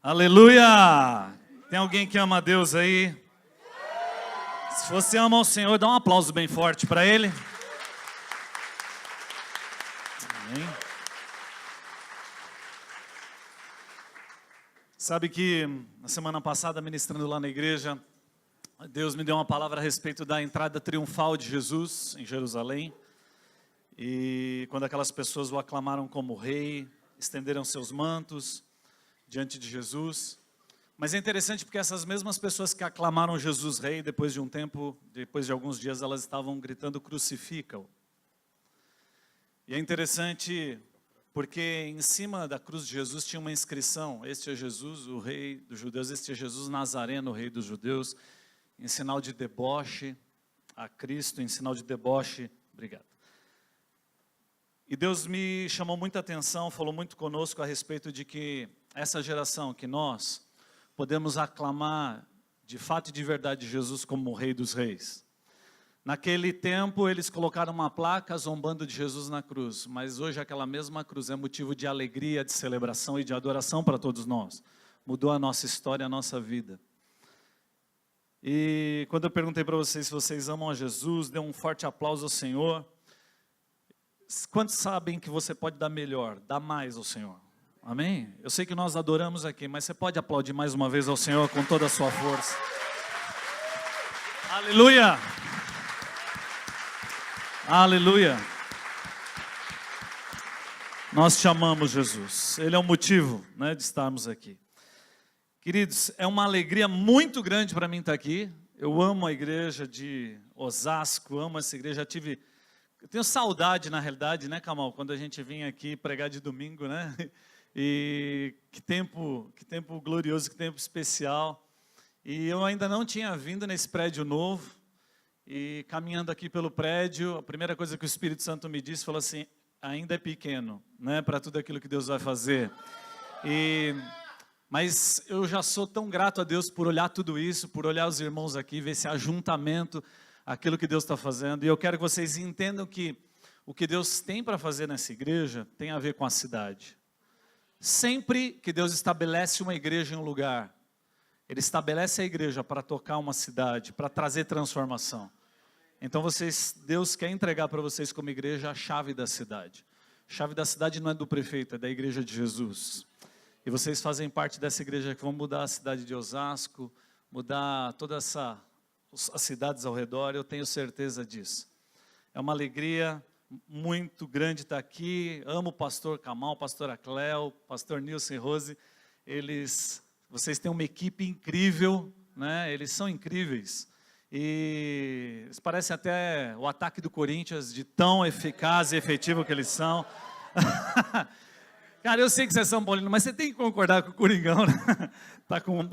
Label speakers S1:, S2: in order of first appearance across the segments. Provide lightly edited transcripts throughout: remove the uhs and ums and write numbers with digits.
S1: Aleluia! Tem alguém que ama a Deus aí? Se você ama o Senhor, dá um aplauso bem forte para Ele. Amém. Sabe que na semana passada, ministrando lá na igreja, Deus me deu uma palavra a respeito da entrada triunfal de Jesus em Jerusalém. E quando aquelas pessoas o aclamaram como rei, estenderam seus mantos diante de Jesus. Mas é interessante porque essas mesmas pessoas que aclamaram Jesus rei, depois de um tempo, depois de alguns dias, elas estavam gritando crucifica-o. E é interessante porque em cima da cruz de Jesus tinha uma inscrição: este é Jesus, o rei dos judeus, este é Jesus Nazareno, o rei dos judeus, em sinal de deboche a Cristo, em sinal de deboche, obrigado. E Deus me chamou muita atenção, falou muito conosco a respeito de que essa geração, que nós podemos aclamar de fato e de verdade Jesus como o Rei dos Reis. Naquele tempo eles colocaram uma placa zombando de Jesus na cruz, mas hoje aquela mesma cruz é motivo de alegria, de celebração e de adoração para todos nós. Mudou a nossa história, a nossa vida. E quando eu perguntei para vocês se vocês amam a Jesus, dê um forte aplauso ao Senhor. Quantos sabem que você pode dar melhor, dar mais ao Senhor? Amém? Eu sei que nós adoramos aqui, mas você pode aplaudir mais uma vez ao Senhor com toda a sua força. Aleluia! Aleluia! Nós te amamos, Jesus. Ele é o motivo, né, de estarmos aqui. Queridos, é uma alegria muito grande para mim estar aqui. Eu amo a igreja de Osasco, amo essa igreja. Eu tenho saudade, na realidade, né, Kamal, quando a gente vinha aqui pregar de domingo, né? E que tempo glorioso, que tempo especial. E eu ainda não tinha vindo nesse prédio novo. E caminhando aqui pelo prédio, a primeira coisa que o Espírito Santo me disse, falou assim: ainda é pequeno, né, para tudo aquilo que Deus vai fazer. Mas eu já sou tão grato a Deus por olhar tudo isso, por olhar os irmãos aqui, ver esse ajuntamento, aquilo que Deus está fazendo. E eu quero que vocês entendam que o que Deus tem para fazer nessa igreja tem a ver com a cidade. Sempre que Deus estabelece uma igreja em um lugar, Ele estabelece a igreja para tocar uma cidade, para trazer transformação. Então Deus quer entregar para vocês como igreja a chave da cidade. A chave da cidade não é do prefeito, é da igreja de Jesus. E vocês fazem parte dessa igreja que vão mudar a cidade de Osasco, mudar todas as cidades ao redor, eu tenho certeza disso. É uma alegria muito grande estar aqui. Amo o pastor Kamal, pastora Cléo, pastor Nilson e Rose. Vocês têm uma equipe incrível, né? Eles são incríveis. E eles parecem até o ataque do Corinthians, de tão eficaz e efetivo que eles são. Cara, eu sei que você é São Paulino, mas você tem que concordar com o Coringão, né? Tá com...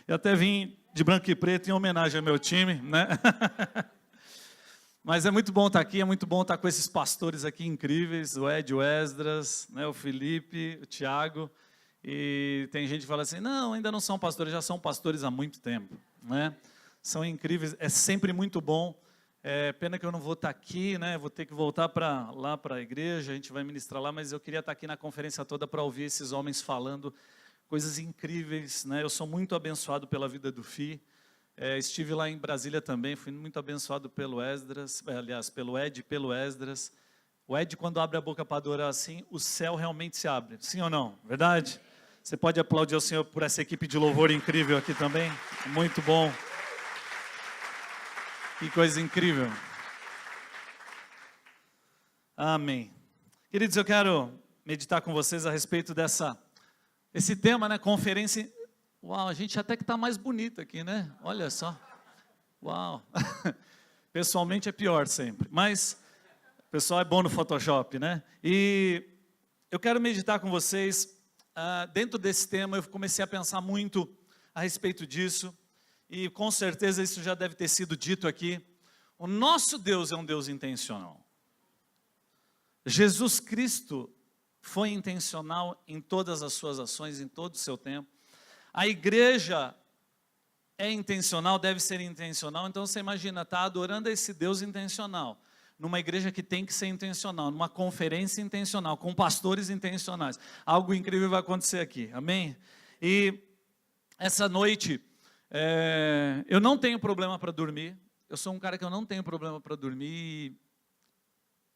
S1: Eu até vim de branco e preto em homenagem ao meu time, né? Mas é muito bom estar aqui, é muito bom estar com esses pastores aqui incríveis, o Ed, o Esdras, né, o Felipe, o Tiago. E tem gente que fala assim: não, ainda não são pastores, já são pastores há muito tempo, né? São incríveis, é sempre muito bom. É pena que eu não vou estar aqui, né? Vou ter que voltar lá para a igreja, a gente vai ministrar lá, mas eu queria estar aqui na conferência toda para ouvir esses homens falando coisas incríveis, né? Eu sou muito abençoado pela vida do Fi. Estive lá em Brasília também, fui muito abençoado pelo Esdras, aliás, pelo Ed e pelo Esdras. O Ed, quando abre a boca para adorar assim, o céu realmente se abre. Sim ou não? Verdade? Você pode aplaudir ao Senhor por essa equipe de louvor incrível aqui também? Muito bom. Que coisa incrível. Amém. Queridos, eu quero meditar com vocês a respeito esse tema, né? Conferência. Uau, a gente até que está mais bonito aqui, né? Olha só. Uau. Pessoalmente é pior sempre, mas o pessoal é bom no Photoshop, né? E eu quero meditar com vocês, dentro desse tema, eu comecei a pensar muito a respeito disso, e com certeza isso já deve ter sido dito aqui. O nosso Deus é um Deus intencional. Jesus Cristo foi intencional em todas as suas ações, em todo o seu tempo. A igreja é intencional, deve ser intencional. Então você imagina, está adorando esse Deus intencional, numa igreja que tem que ser intencional, numa conferência intencional, com pastores intencionais. Algo incrível vai acontecer aqui, amém? E essa noite, eu não tenho problema para dormir, eu sou um cara que eu não tenho problema para dormir,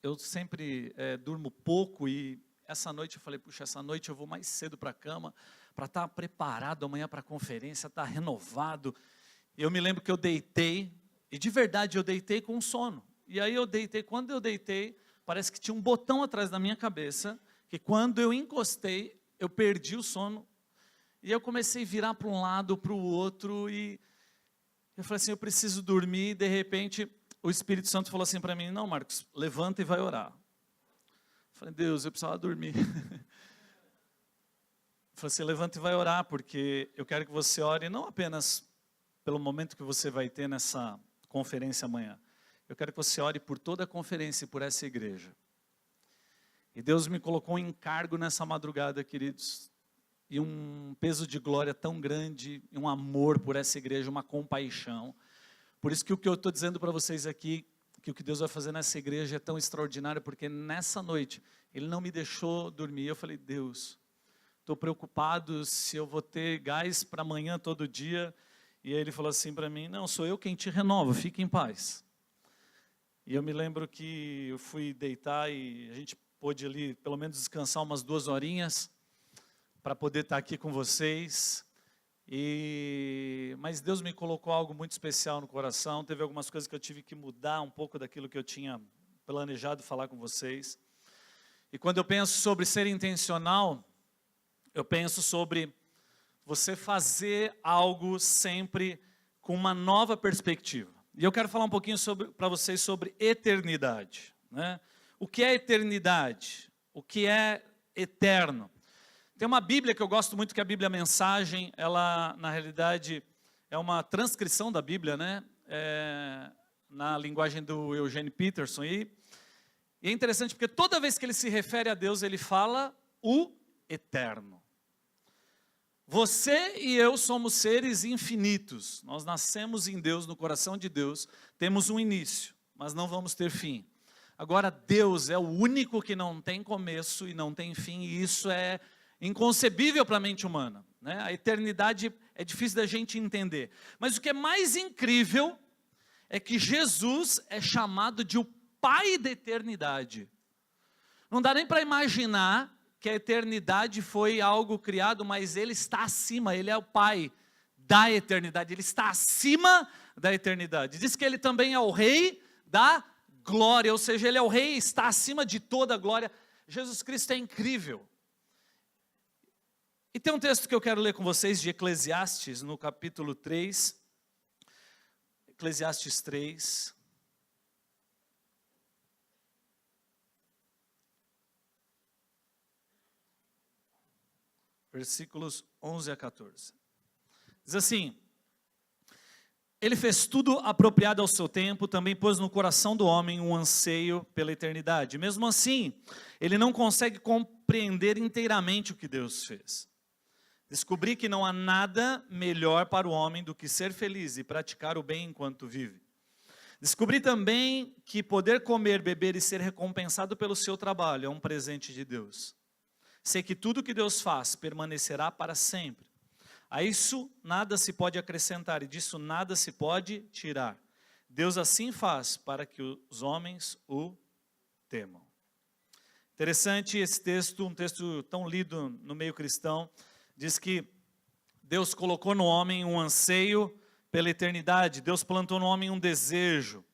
S1: eu sempre durmo pouco e essa noite eu falei, puxa, essa noite eu vou mais cedo para a cama, para estar preparado amanhã para a conferência, estar renovado. E eu me lembro que eu deitei, e de verdade eu deitei com sono. E aí eu deitei, quando eu deitei, parece que tinha um botão atrás da minha cabeça, que quando eu encostei, eu perdi o sono. E eu comecei a virar para um lado, para o outro, e eu falei assim, eu preciso dormir, e de repente o Espírito Santo falou assim para mim, não, Marcos, levanta e vai orar. Eu falei, Deus, eu precisava dormir. Eu falei assim, levanta e vai orar, porque eu quero que você ore, não apenas pelo momento que você vai ter nessa conferência amanhã. Eu quero que você ore por toda a conferência e por essa igreja. E Deus me colocou um encargo nessa madrugada, queridos, e um peso de glória tão grande, e um amor por essa igreja, uma compaixão. Por isso que o que eu estou dizendo para vocês aqui, que o que Deus vai fazer nessa igreja é tão extraordinário, porque nessa noite, Ele não me deixou dormir. Eu falei, Deus, estou preocupado se eu vou ter gás para amanhã todo dia. E aí Ele falou assim para mim, não, sou eu quem te renova, fique em paz. E eu me lembro que eu fui deitar e a gente pôde ali pelo menos descansar umas 2 horinhas para poder estar aqui com vocês. Mas Deus me colocou algo muito especial no coração, teve algumas coisas que eu tive que mudar um pouco daquilo que eu tinha planejado falar com vocês. E quando eu penso sobre ser intencional, eu penso sobre você fazer algo sempre com uma nova perspectiva. E eu quero falar um pouquinho para vocês sobre eternidade, né? O que é eternidade? O que é eterno? Tem uma Bíblia que eu gosto muito, que é a Bíblia Mensagem. Ela, na realidade, é uma transcrição da Bíblia, né? Na linguagem do Eugene Peterson. E é interessante porque toda vez que ele se refere a Deus, ele fala o eterno. Você e eu somos seres infinitos. Nós nascemos em Deus, no coração de Deus. Temos um início, mas não vamos ter fim. Agora, Deus é o único que não tem começo e não tem fim. E isso é inconcebível para a mente humana, né? A eternidade é difícil da gente entender. Mas o que é mais incrível é que Jesus é chamado de o Pai da eternidade. Não dá nem para imaginar que a eternidade foi algo criado, mas Ele está acima, Ele é o Pai da eternidade, Ele está acima da eternidade. Diz que Ele também é o Rei da glória, ou seja, Ele é o Rei, está acima de toda a glória. Jesus Cristo é incrível. E tem um texto que eu quero ler com vocês de Eclesiastes, no capítulo 3, Eclesiastes 3. Versículos 11 a 14. Diz assim, Ele fez tudo apropriado ao seu tempo, também pôs no coração do homem um anseio pela eternidade. Mesmo assim, ele não consegue compreender inteiramente o que Deus fez. Descobri que não há nada melhor para o homem do que ser feliz e praticar o bem enquanto vive. Descobri também que poder comer, beber e ser recompensado pelo seu trabalho é um presente de Deus. Sei que tudo que Deus faz permanecerá para sempre. A isso nada se pode acrescentar e disso nada se pode tirar. Deus assim faz para que os homens o temam. Interessante esse texto, um texto tão lido no meio cristão. Diz que Deus colocou no homem um anseio pela eternidade. Deus plantou no homem um desejo.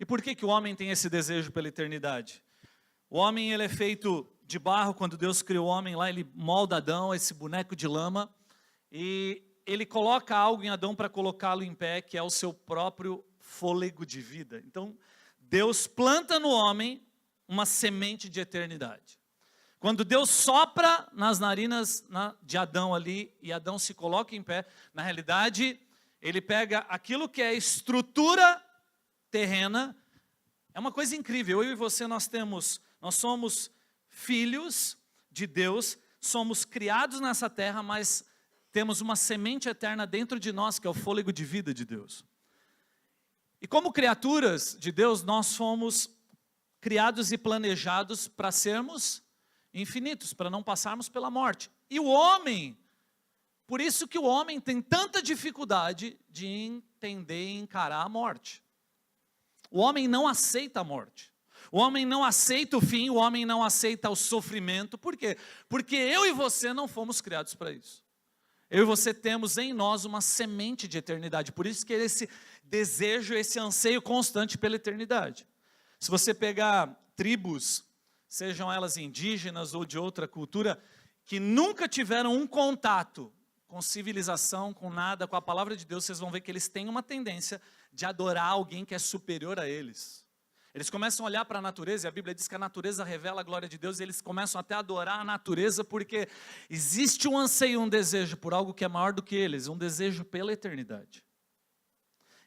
S1: E por que o homem tem esse desejo pela eternidade? O homem, ele é feito de barro. Quando Deus criou o homem lá, Ele molda Adão, esse boneco de lama, e Ele coloca algo em Adão para colocá-lo em pé, que é o seu próprio fôlego de vida. Então, Deus planta no homem uma semente de eternidade. Quando Deus sopra nas narinas de Adão ali, e Adão se coloca em pé, na realidade, Ele pega aquilo que é estrutura terrena. É uma coisa incrível. Eu e você, nós somos filhos de Deus, somos criados nessa terra, mas temos uma semente eterna dentro de nós, que é o fôlego de vida de Deus. E como criaturas de Deus, nós fomos criados e planejados para sermos infinitos, para não passarmos pela morte. E o homem, por isso que o homem tem tanta dificuldade de entender e encarar a morte. O homem não aceita a morte. O homem não aceita o fim, o homem não aceita o sofrimento. Por quê? Porque eu e você não fomos criados para isso. Eu e você temos em nós uma semente de eternidade. Por isso que esse desejo, esse anseio constante pela eternidade. Se você pegar tribos, sejam elas indígenas ou de outra cultura, que nunca tiveram um contato com civilização, com nada, com a palavra de Deus, vocês vão ver que eles têm uma tendência de adorar alguém que é superior a eles. Eles começam a olhar para a natureza, e a Bíblia diz que a natureza revela a glória de Deus, e eles começam até a adorar a natureza, porque existe um anseio, um desejo por algo que é maior do que eles, um desejo pela eternidade.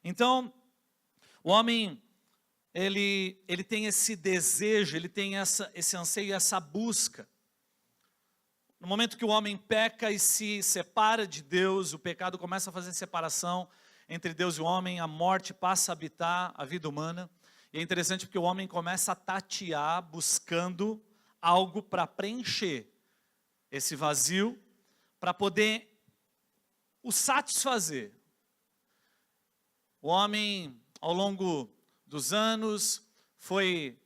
S1: Então, o homem, ele tem esse desejo, ele tem esse anseio, essa busca. No momento que o homem peca e se separa de Deus, o pecado começa a fazer separação entre Deus e o homem, a morte passa a habitar a vida humana. E é interessante porque o homem começa a tatear, buscando algo para preencher esse vazio, para poder o satisfazer. O homem, ao longo dos anos, foi,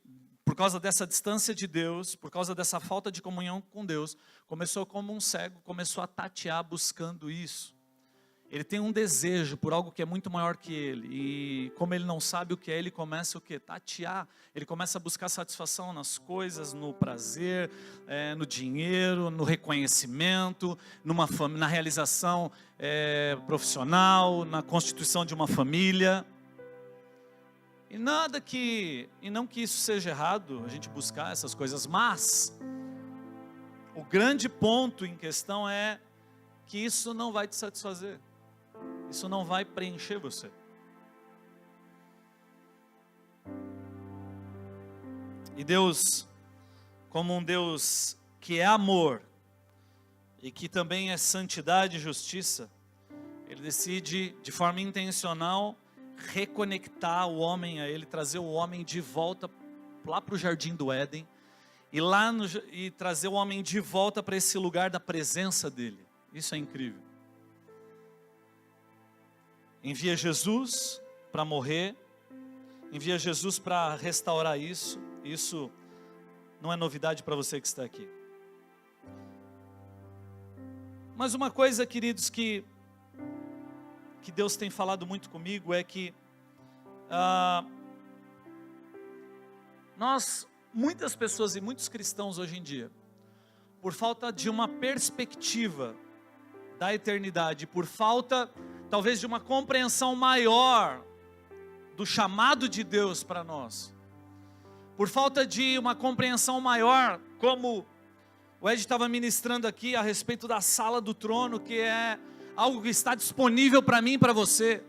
S1: por causa dessa distância de Deus, por causa dessa falta de comunhão com Deus, começou como um cego, começou a tatear buscando isso. Ele tem um desejo por algo que é muito maior que ele, e como ele não sabe o que é, ele começa o quê? Tatear, ele começa a buscar satisfação nas coisas, no prazer, no dinheiro, no reconhecimento, na realização profissional, na constituição de uma família. E não que isso seja errado, a gente buscar essas coisas, mas o grande ponto em questão é que isso não vai te satisfazer. Isso não vai preencher você. E Deus, como um Deus que é amor e que também é santidade e justiça, Ele decide de forma intencional reconectar o homem a Ele, trazer o homem de volta lá para o jardim do Éden e trazer o homem de volta para esse lugar da presença dEle. Isso é incrível. Envia Jesus para morrer, envia Jesus para restaurar isso. Isso não é novidade para você que está aqui. Mas uma coisa, queridos, que Deus tem falado muito comigo é que muitas pessoas e muitos cristãos hoje em dia, por falta de uma perspectiva da eternidade, por falta talvez de uma compreensão maior do chamado de Deus para nós, por falta de uma compreensão maior, como o Ed estava ministrando aqui a respeito da sala do trono, que é algo que está disponível para mim e para você,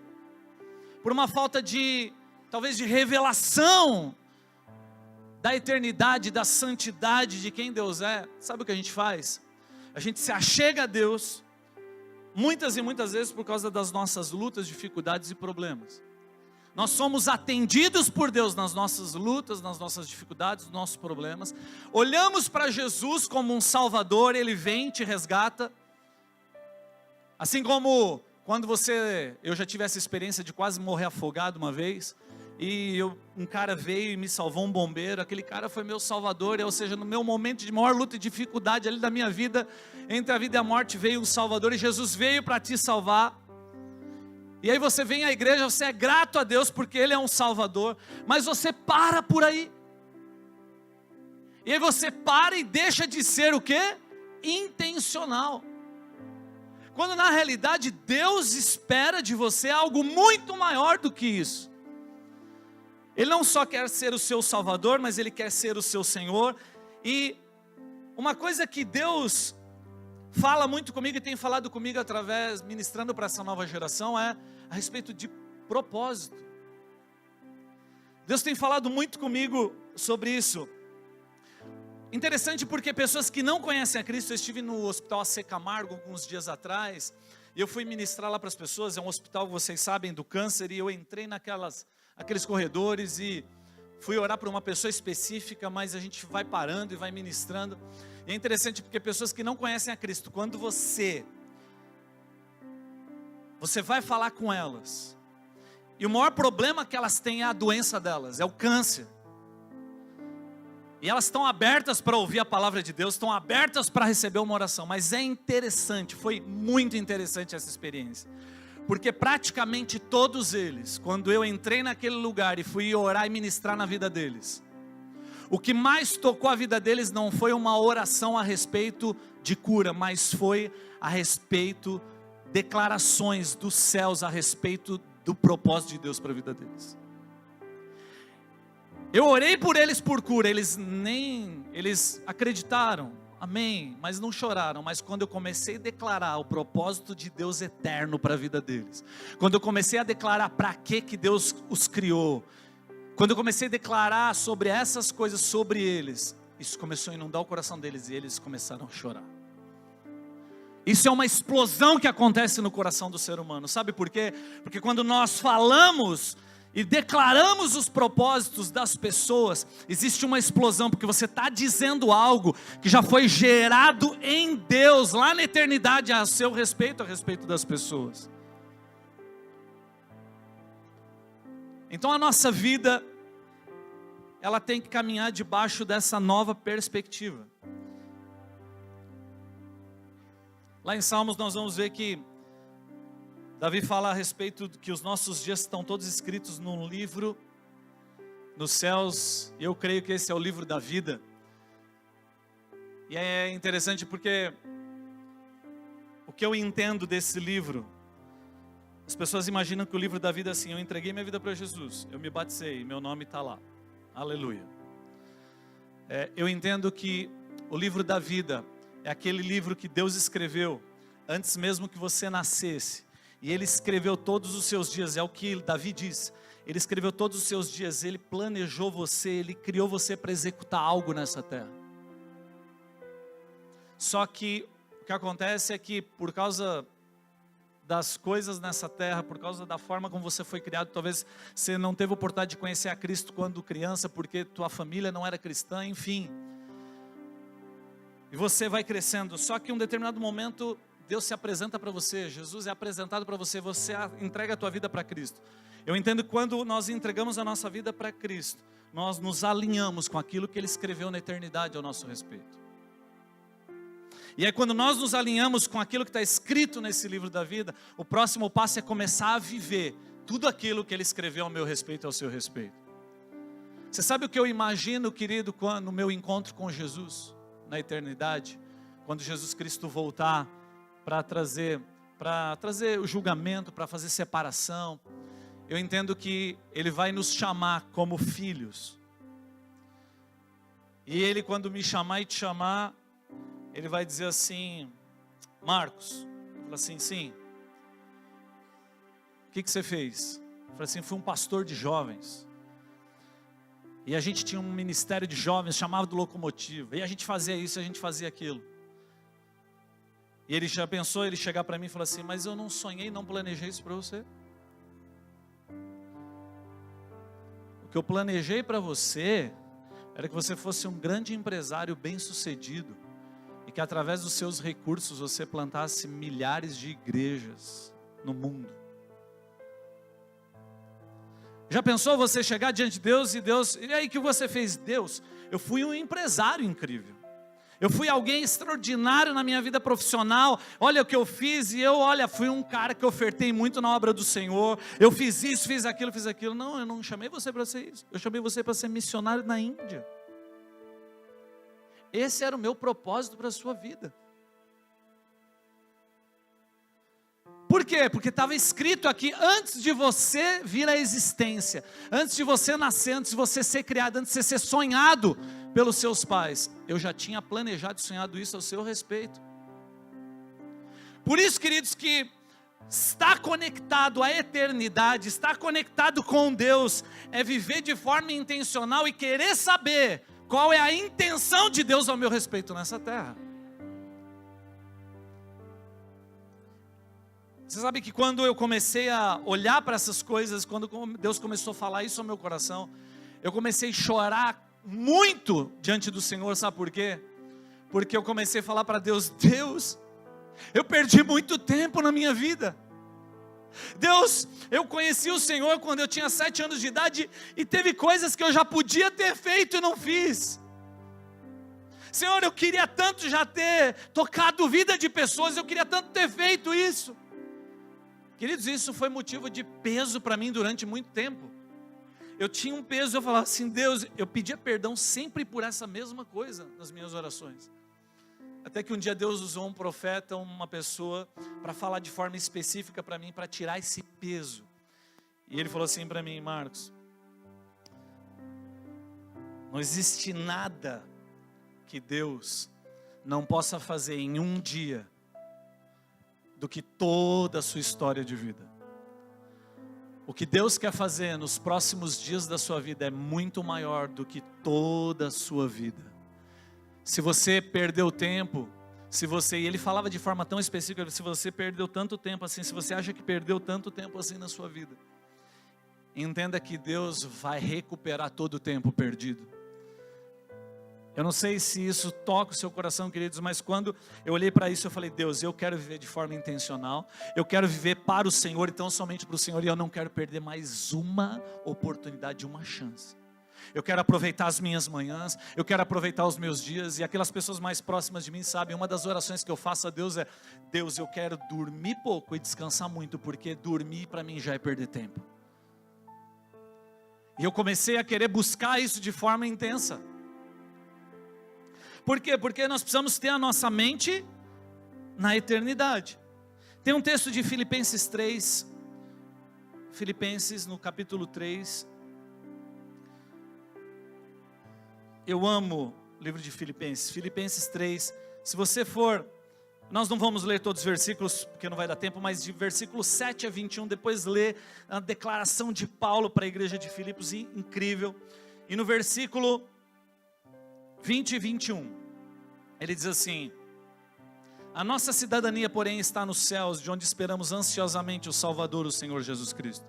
S1: por uma falta de, talvez de revelação da eternidade, da santidade de quem Deus é, sabe o que a gente faz? A gente se achega a Deus, muitas e muitas vezes por causa das nossas lutas, dificuldades e problemas. Nós somos atendidos por Deus nas nossas lutas, nas nossas dificuldades, nos nossos problemas. Olhamos para Jesus como um Salvador, Ele vem e te resgata. Assim como quando eu já tive essa experiência de quase morrer afogado uma vez, e um cara veio e me salvou, um bombeiro, aquele cara foi meu salvador, ou seja, no meu momento de maior luta e dificuldade ali da minha vida, entre a vida e a morte, veio um salvador, e Jesus veio para te salvar. E aí você vem à igreja, você é grato a Deus porque Ele é um salvador, mas você para por aí, e aí você para e deixa de ser o quê? Intencional, quando na realidade Deus espera de você algo muito maior do que isso. Ele não só quer ser o seu Salvador, mas Ele quer ser o seu Senhor. E uma coisa que Deus fala muito comigo e tem falado comigo ministrando para essa nova geração, é a respeito de propósito. Deus tem falado muito comigo sobre isso. Interessante porque pessoas que não conhecem a Cristo, eu estive no Hospital AC Camargo alguns dias atrás, e eu fui ministrar lá para as pessoas, é um hospital, vocês sabem, do câncer, e eu entrei aqueles corredores, e fui orar por uma pessoa específica, mas a gente vai parando e vai ministrando. E é interessante porque pessoas que não conhecem a Cristo, quando você vai falar com elas, e o maior problema que elas têm é a doença delas, é o câncer. E elas estão abertas para ouvir a palavra de Deus, estão abertas para receber uma oração. Mas é interessante, foi muito interessante essa experiência. Porque praticamente todos eles, quando eu entrei naquele lugar e fui orar e ministrar na vida deles, o que mais tocou a vida deles não foi uma oração a respeito de cura, mas foi a respeito, declarações dos céus a respeito do propósito de Deus para a vida deles. Eu orei por eles por cura, eles acreditaram, amém, mas não choraram. Mas quando eu comecei a declarar o propósito de Deus eterno para a vida deles, quando eu comecei a declarar para que Deus os criou, quando eu comecei a declarar sobre essas coisas sobre eles, isso começou a inundar o coração deles e eles começaram a chorar. Isso é uma explosão que acontece no coração do ser humano. Sabe por quê? Porque quando nós falamos e declaramos os propósitos das pessoas, existe uma explosão, porque você está dizendo algo que já foi gerado em Deus, lá na eternidade, a seu respeito, a respeito das pessoas. Então a nossa vida, ela tem que caminhar debaixo dessa nova perspectiva. Lá em Salmos nós vamos ver que Davi fala a respeito de que os nossos dias estão todos escritos num livro nos céus, e eu creio que esse é o livro da vida. E é interessante porque o que eu entendo desse livro, as pessoas imaginam que o livro da vida é assim: eu entreguei minha vida para Jesus, eu me batizei, meu nome está lá, aleluia. Eu entendo que o livro da vida é aquele livro que Deus escreveu antes mesmo que você nascesse. E Ele escreveu todos os seus dias, é o que Davi diz. Ele escreveu todos os seus dias, Ele planejou você, Ele criou você para executar algo nessa terra. Só que o que acontece é que por causa das coisas nessa terra, por causa da forma como você foi criado, talvez você não teve a oportunidade de conhecer a Cristo quando criança, porque tua família não era cristã, enfim. E você vai crescendo, só que em um determinado momento Deus se apresenta para você, Jesus é apresentado para você, você entrega a tua vida para Cristo. Eu entendo que quando nós entregamos a nossa vida para Cristo, nós nos alinhamos com aquilo que Ele escreveu na eternidade ao nosso respeito. E aí quando nós nos alinhamos com aquilo que está escrito nesse livro da vida, o próximo passo é começar a viver tudo aquilo que Ele escreveu ao meu respeito e ao seu respeito. Você sabe o que eu imagino, querido, no meu encontro com Jesus na eternidade, quando Jesus Cristo voltar para trazer o julgamento, para fazer separação? Eu entendo que Ele vai nos chamar como filhos. E Ele, quando me chamar e te chamar, Ele vai dizer assim: Marcos, fala assim, sim. O que você fez? Eu falei assim, fui um pastor de jovens. E a gente tinha um ministério de jovens, chamava do Locomotiva. E a gente fazia isso, a gente fazia aquilo. E ele já pensou, ele chegar para mim e falar assim: mas eu não sonhei, não planejei isso para você. O que eu planejei para você era que você fosse um grande empresário bem-sucedido e que através dos seus recursos você plantasse milhares de igrejas no mundo. Já pensou você chegar diante de Deus e aí o que você fez? Deus, eu fui um empresário incrível. Eu fui alguém extraordinário na minha vida profissional. Olha o que eu fiz e fui um cara que ofertei muito na obra do Senhor. Eu fiz isso, fiz aquilo. Não, eu não chamei você para ser isso. Eu chamei você para ser missionário na Índia. Esse era o meu propósito para a sua vida. Por quê? Porque estava escrito aqui, antes de você vir à existência, antes de você nascer, antes de você ser criado, antes de você ser sonhado pelos seus pais, eu já tinha planejado e sonhado isso ao seu respeito. Por isso, queridos, que estar conectado à eternidade, estar conectado com Deus, é viver de forma intencional e querer saber qual é a intenção de Deus ao meu respeito nessa terra. Você sabe que quando eu comecei a olhar para essas coisas, quando Deus começou a falar isso ao meu coração, eu comecei a chorar muito diante do Senhor, sabe por quê? Porque eu comecei a falar para Deus: Deus, eu perdi muito tempo na minha vida. Deus, eu conheci o Senhor quando eu tinha 7 anos de idade, e teve coisas que eu já podia ter feito e não fiz. Senhor, eu queria tanto já ter tocado vida de pessoas, eu queria tanto ter feito isso. Queridos, isso foi motivo de peso para mim durante muito tempo. Eu tinha um peso, eu falava assim: Deus, eu pedia perdão sempre por essa mesma coisa nas minhas orações. Até que um dia Deus usou um profeta, uma pessoa, para falar de forma específica para mim, para tirar esse peso. E ele falou assim para mim: Marcos, não existe nada que Deus não possa fazer em um dia do que toda a sua história de vida. O que Deus quer fazer nos próximos dias da sua vida é muito maior do que toda a sua vida. Se você perdeu tempo, e ele falava de forma tão específica: se você perdeu tanto tempo assim, se você acha que perdeu tanto tempo assim na sua vida, entenda que Deus vai recuperar todo o tempo perdido. Eu não sei se isso toca o seu coração, queridos, mas quando eu olhei para isso, eu falei: Deus, eu quero viver de forma intencional, eu quero viver para o Senhor, então somente para o Senhor, e eu não quero perder mais uma oportunidade, uma chance. Eu quero aproveitar as minhas manhãs, eu quero aproveitar os meus dias, e aquelas pessoas mais próximas de mim sabem, uma das orações que eu faço a Deus é: Deus, eu quero dormir pouco e descansar muito, porque dormir para mim já é perder tempo. E eu comecei a querer buscar isso de forma intensa. Por quê? Porque nós precisamos ter a nossa mente na eternidade. Tem um texto de Filipenses 3, Filipenses no capítulo 3. Eu amo o livro de Filipenses, Filipenses 3. Se você for, nós não vamos ler todos os versículos, porque não vai dar tempo, mas de versículo 7 a 21, depois lê a declaração de Paulo para a igreja de Filipos, incrível. E no versículo 20 e 21, ele diz assim: a nossa cidadania, porém, está nos céus, de onde esperamos ansiosamente o Salvador, o Senhor Jesus Cristo.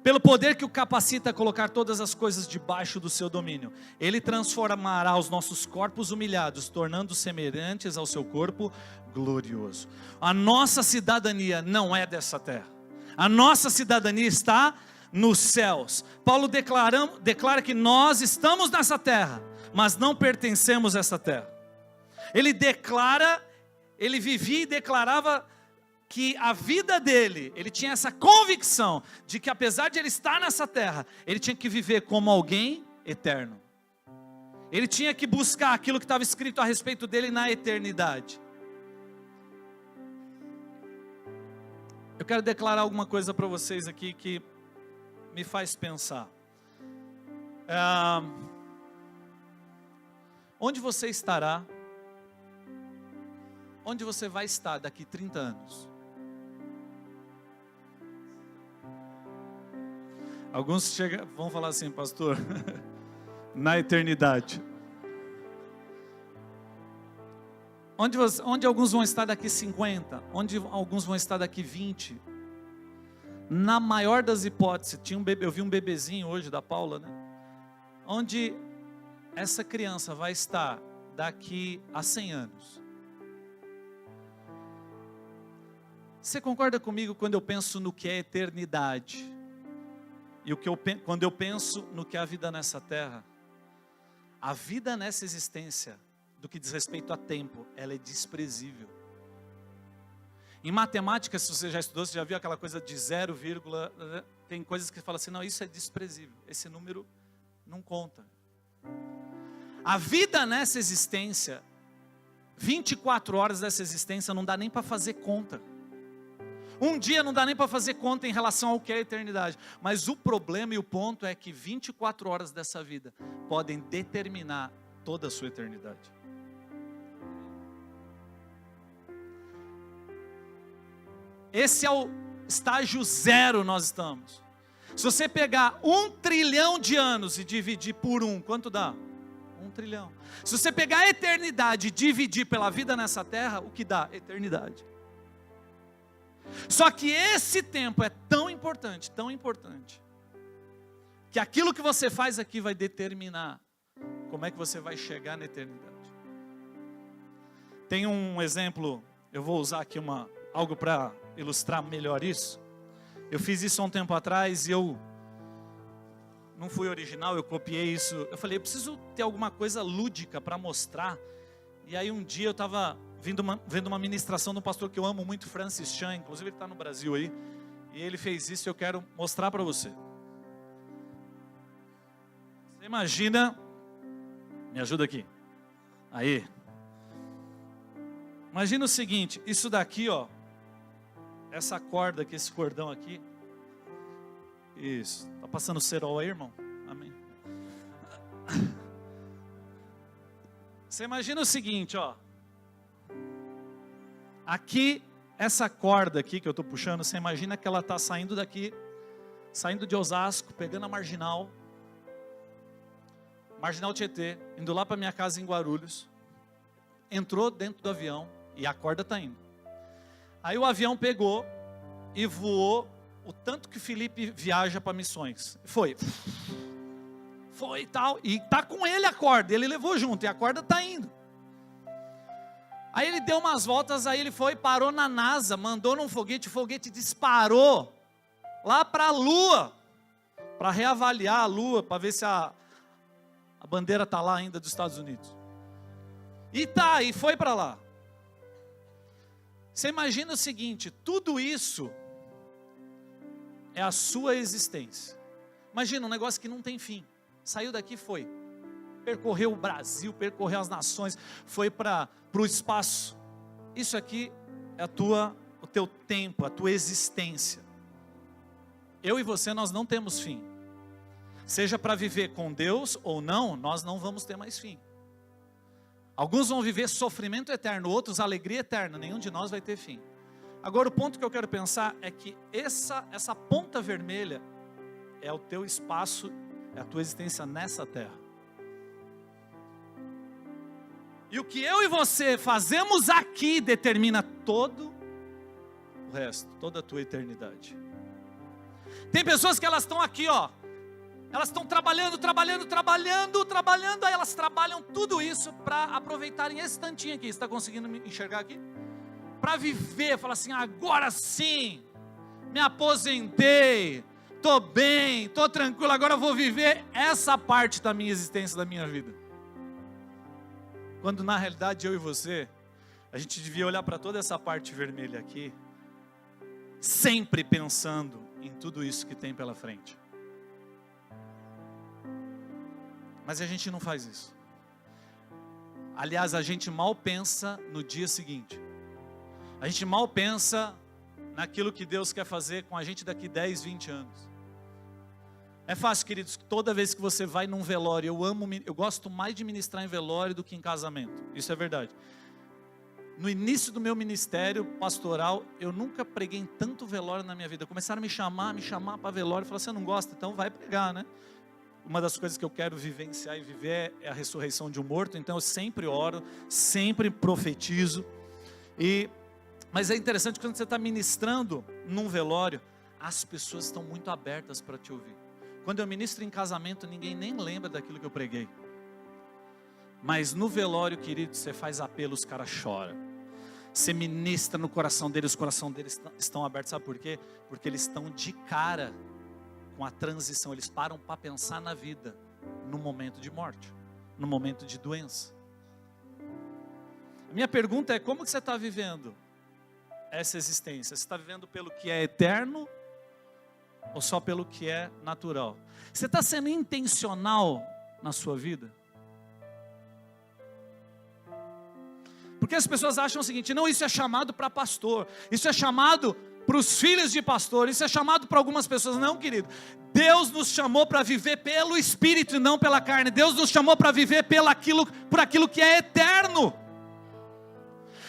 S1: Pelo poder que o capacita a colocar todas as coisas debaixo do seu domínio, Ele transformará os nossos corpos humilhados, tornando-os semelhantes ao seu corpo glorioso. A nossa cidadania não é dessa terra, a nossa cidadania está nos céus. Paulo declara que nós estamos nessa terra, mas não pertencemos a essa terra. Ele vivia e declarava que a vida dele, ele tinha essa convicção de que apesar de ele estar nessa terra, ele tinha que viver como alguém eterno. Ele tinha que buscar aquilo que estava escrito a respeito dele na eternidade. Eu quero declarar alguma coisa para vocês aqui que me faz pensar. Onde você estará? Onde você vai estar daqui 30 anos? Alguns vão falar assim: pastor, na eternidade. Onde alguns vão estar daqui 50, onde alguns vão estar daqui 20. Na maior das hipóteses, eu vi um bebezinho hoje da Paula, né? Onde essa criança vai estar daqui a 100 anos. Você concorda comigo quando eu penso no que é eternidade? E quando eu penso no que é a vida nessa terra? A vida nessa existência, do que diz respeito a tempo, ela é desprezível. Em matemática, se você já estudou, você já viu aquela coisa de 0, tem coisas que falam assim: não, isso é desprezível, esse número não conta. A vida nessa existência, 24 horas dessa existência, não dá nem para fazer conta. Um dia não dá nem para fazer conta em relação ao que é a eternidade. Mas o problema e o ponto é que 24 horas dessa vida podem determinar toda a sua eternidade. Esse é o estágio 0 nós estamos. Se você pegar 1 trilhão de anos e dividir por 1, quanto dá? 1 trilhão. Se você pegar a eternidade e dividir pela vida nessa terra, o que dá? Eternidade. Só que esse tempo é tão importante, que aquilo que você faz aqui vai determinar como é que você vai chegar na eternidade. Tem um exemplo, eu vou usar aqui algo para ilustrar melhor isso. Eu fiz isso há um tempo atrás e eu não fui original, eu copiei isso. Eu falei, eu preciso ter alguma coisa lúdica para mostrar. E aí um dia eu estava vendo uma ministração de um pastor que eu amo muito, Francis Chan, inclusive ele está no Brasil aí. E ele fez isso e eu quero mostrar para você. Você imagina, me ajuda aqui. Aí. Imagina o seguinte, isso daqui, ó. Essa corda aqui, esse cordão aqui. Isso. Tá passando cerol aí, irmão? Amém. Você imagina o seguinte, ó. Aqui, essa corda aqui que eu estou puxando, você imagina que ela está saindo daqui, saindo de Osasco, pegando a Marginal Tietê, indo lá para minha casa em Guarulhos, entrou dentro do avião e a corda está indo. Aí o avião pegou e voou o tanto que Felipe viaja para missões. Foi e tal, e tá com ele a corda, ele levou junto e a corda está indo. Aí ele deu umas voltas, aí ele foi, parou na NASA, mandou num foguete, o foguete disparou lá para a Lua, para reavaliar a Lua, para ver se a bandeira está lá ainda dos Estados Unidos. E foi para lá. Você imagina o seguinte, tudo isso é a sua existência. Imagina um negócio que não tem fim. Saiu daqui, foi. Percorreu o Brasil, percorreu as nações, foi para o espaço. Isso aqui é o teu tempo, a tua existência. Eu e você, nós não temos fim. Seja para viver com Deus ou não, nós não vamos ter mais fim. Alguns vão viver sofrimento eterno, outros alegria eterna, nenhum de nós vai ter fim. Agora o ponto que eu quero pensar é que essa ponta vermelha é o teu espaço, é a tua existência nessa terra. E o que eu e você fazemos aqui determina todo o resto, toda a tua eternidade. Tem pessoas que elas estão aqui, ó. Elas estão trabalhando, aí elas trabalham tudo isso para aproveitarem esse tantinho aqui. Você está conseguindo me enxergar aqui? Para viver, falar assim, agora sim, me aposentei, estou bem, estou tranquilo, agora eu vou viver essa parte da minha existência, da minha vida. Quando na realidade eu e você, a gente devia olhar para toda essa parte vermelha aqui, sempre pensando em tudo isso que tem pela frente. Mas a gente não faz isso. Aliás, a gente mal pensa no dia seguinte. A gente mal pensa naquilo que Deus quer fazer com a gente daqui 10, 20 anos. É fácil, queridos, toda vez que você vai num velório, eu gosto mais de ministrar em velório do que em casamento. Isso é verdade. No início do meu ministério pastoral, eu nunca preguei em tanto velório na minha vida. Começaram a me chamar para velório, falaram, você não gosta? Então vai pregar, né? Uma das coisas que eu quero vivenciar e viver é a ressurreição de um morto, então eu sempre oro, sempre profetizo. Mas é interessante quando você está ministrando num velório, as pessoas estão muito abertas para te ouvir. Quando eu ministro em casamento, ninguém nem lembra daquilo que eu preguei. Mas no velório, querido, você faz apelo, os caras choram. Você ministra no coração deles, os corações deles estão abertos, sabe por quê? Porque eles estão de cara com a transição, eles param para pensar na vida, no momento de morte, no momento de doença. A minha pergunta é, como que você está vivendo essa existência? Você está vivendo pelo que é eterno ou só pelo que é natural? Você está sendo intencional na sua vida? Porque as pessoas acham o seguinte, não, isso é chamado para pastor, isso é chamado para os filhos de pastor, isso é chamado para algumas pessoas. Não, querido, Deus nos chamou para viver pelo Espírito e não pela carne. Deus nos chamou para viver por aquilo que é eterno.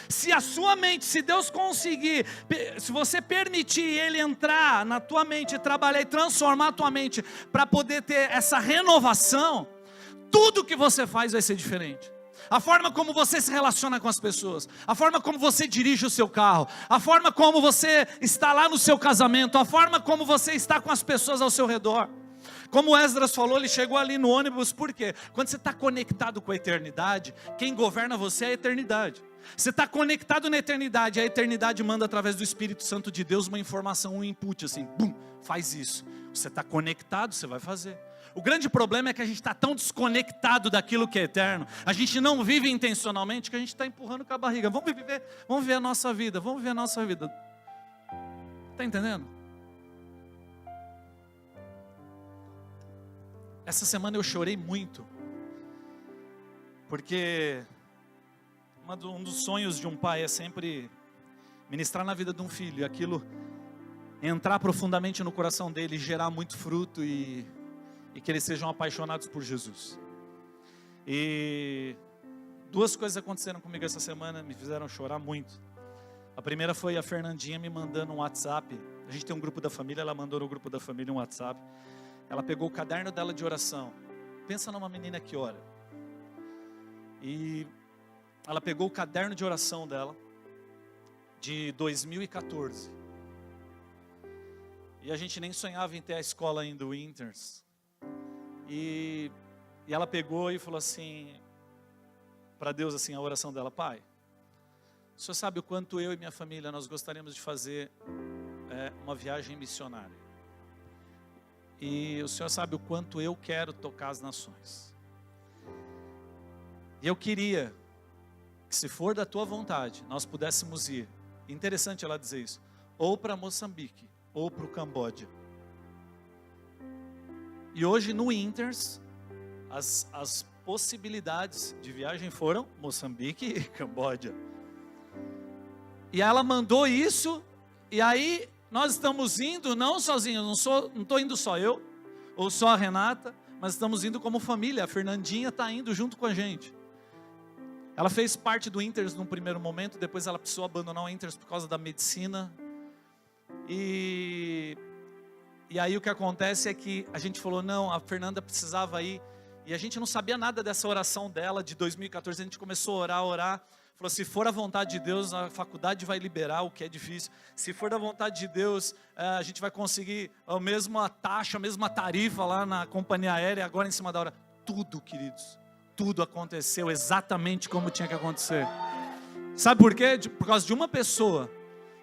S1: Se a sua mente, se Deus conseguir, se você permitir Ele entrar na tua mente, trabalhar e transformar a tua mente, para poder ter essa renovação, tudo que você faz vai ser diferente. A forma como você se relaciona com as pessoas, a forma como você dirige o seu carro, a forma como você está lá no seu casamento, a forma como você está com as pessoas ao seu redor. Como o Esdras falou, ele chegou ali no ônibus, por quê? Quando você está conectado com a eternidade, quem governa você é a eternidade. Você está conectado na eternidade, a eternidade manda através do Espírito Santo de Deus uma informação, um input assim, bum, faz isso. Você está conectado, você vai fazer. O grande problema é que a gente está tão desconectado daquilo que é eterno, a gente não vive intencionalmente, que a gente está empurrando com a barriga. Vamos viver a nossa vida, vamos viver a nossa vida. Está entendendo? Essa semana eu chorei muito, porque um dos sonhos de um pai é sempre ministrar na vida de um filho, e aquilo entrar profundamente no coração dele, gerar muito fruto e que eles sejam apaixonados por Jesus. E duas coisas aconteceram comigo essa semana, me fizeram chorar muito. A primeira foi a Fernandinha me mandando um WhatsApp. A gente tem um grupo da família, ela mandou no grupo da família um WhatsApp. Ela pegou o caderno dela de oração. Pensa numa menina que ora. E ela pegou o caderno de oração dela, de 2014. E a gente nem sonhava em ter a escola ainda, o Inters. E ela pegou e falou assim, para Deus assim, a oração dela: Pai, o Senhor sabe o quanto eu e minha família, nós gostaríamos de fazer uma viagem missionária. E o Senhor sabe o quanto eu quero tocar as nações. E eu queria que, se for da tua vontade, nós pudéssemos ir. Interessante ela dizer isso. Ou para Moçambique, ou para o Camboja. E hoje no Inters, as possibilidades de viagem foram Moçambique e Camboja. E ela mandou isso, e aí nós estamos indo, não sozinhos, não estou indo só eu, ou só a Renata, mas estamos indo como família. A Fernandinha está indo junto com a gente. Ela fez parte do Inters num primeiro momento, depois ela precisou abandonar o Inters por causa da medicina. E aí o que acontece é que a gente falou, não, a Fernanda precisava ir, e a gente não sabia nada dessa oração dela de 2014, a gente começou a orar, falou, se for a vontade de Deus, a faculdade vai liberar, o que é difícil. Se for da vontade de Deus, a gente vai conseguir a mesma taxa, a mesma tarifa lá na companhia aérea, agora em cima da hora. Tudo, queridos, tudo aconteceu exatamente como tinha que acontecer. Sabe por quê? Por causa de uma pessoa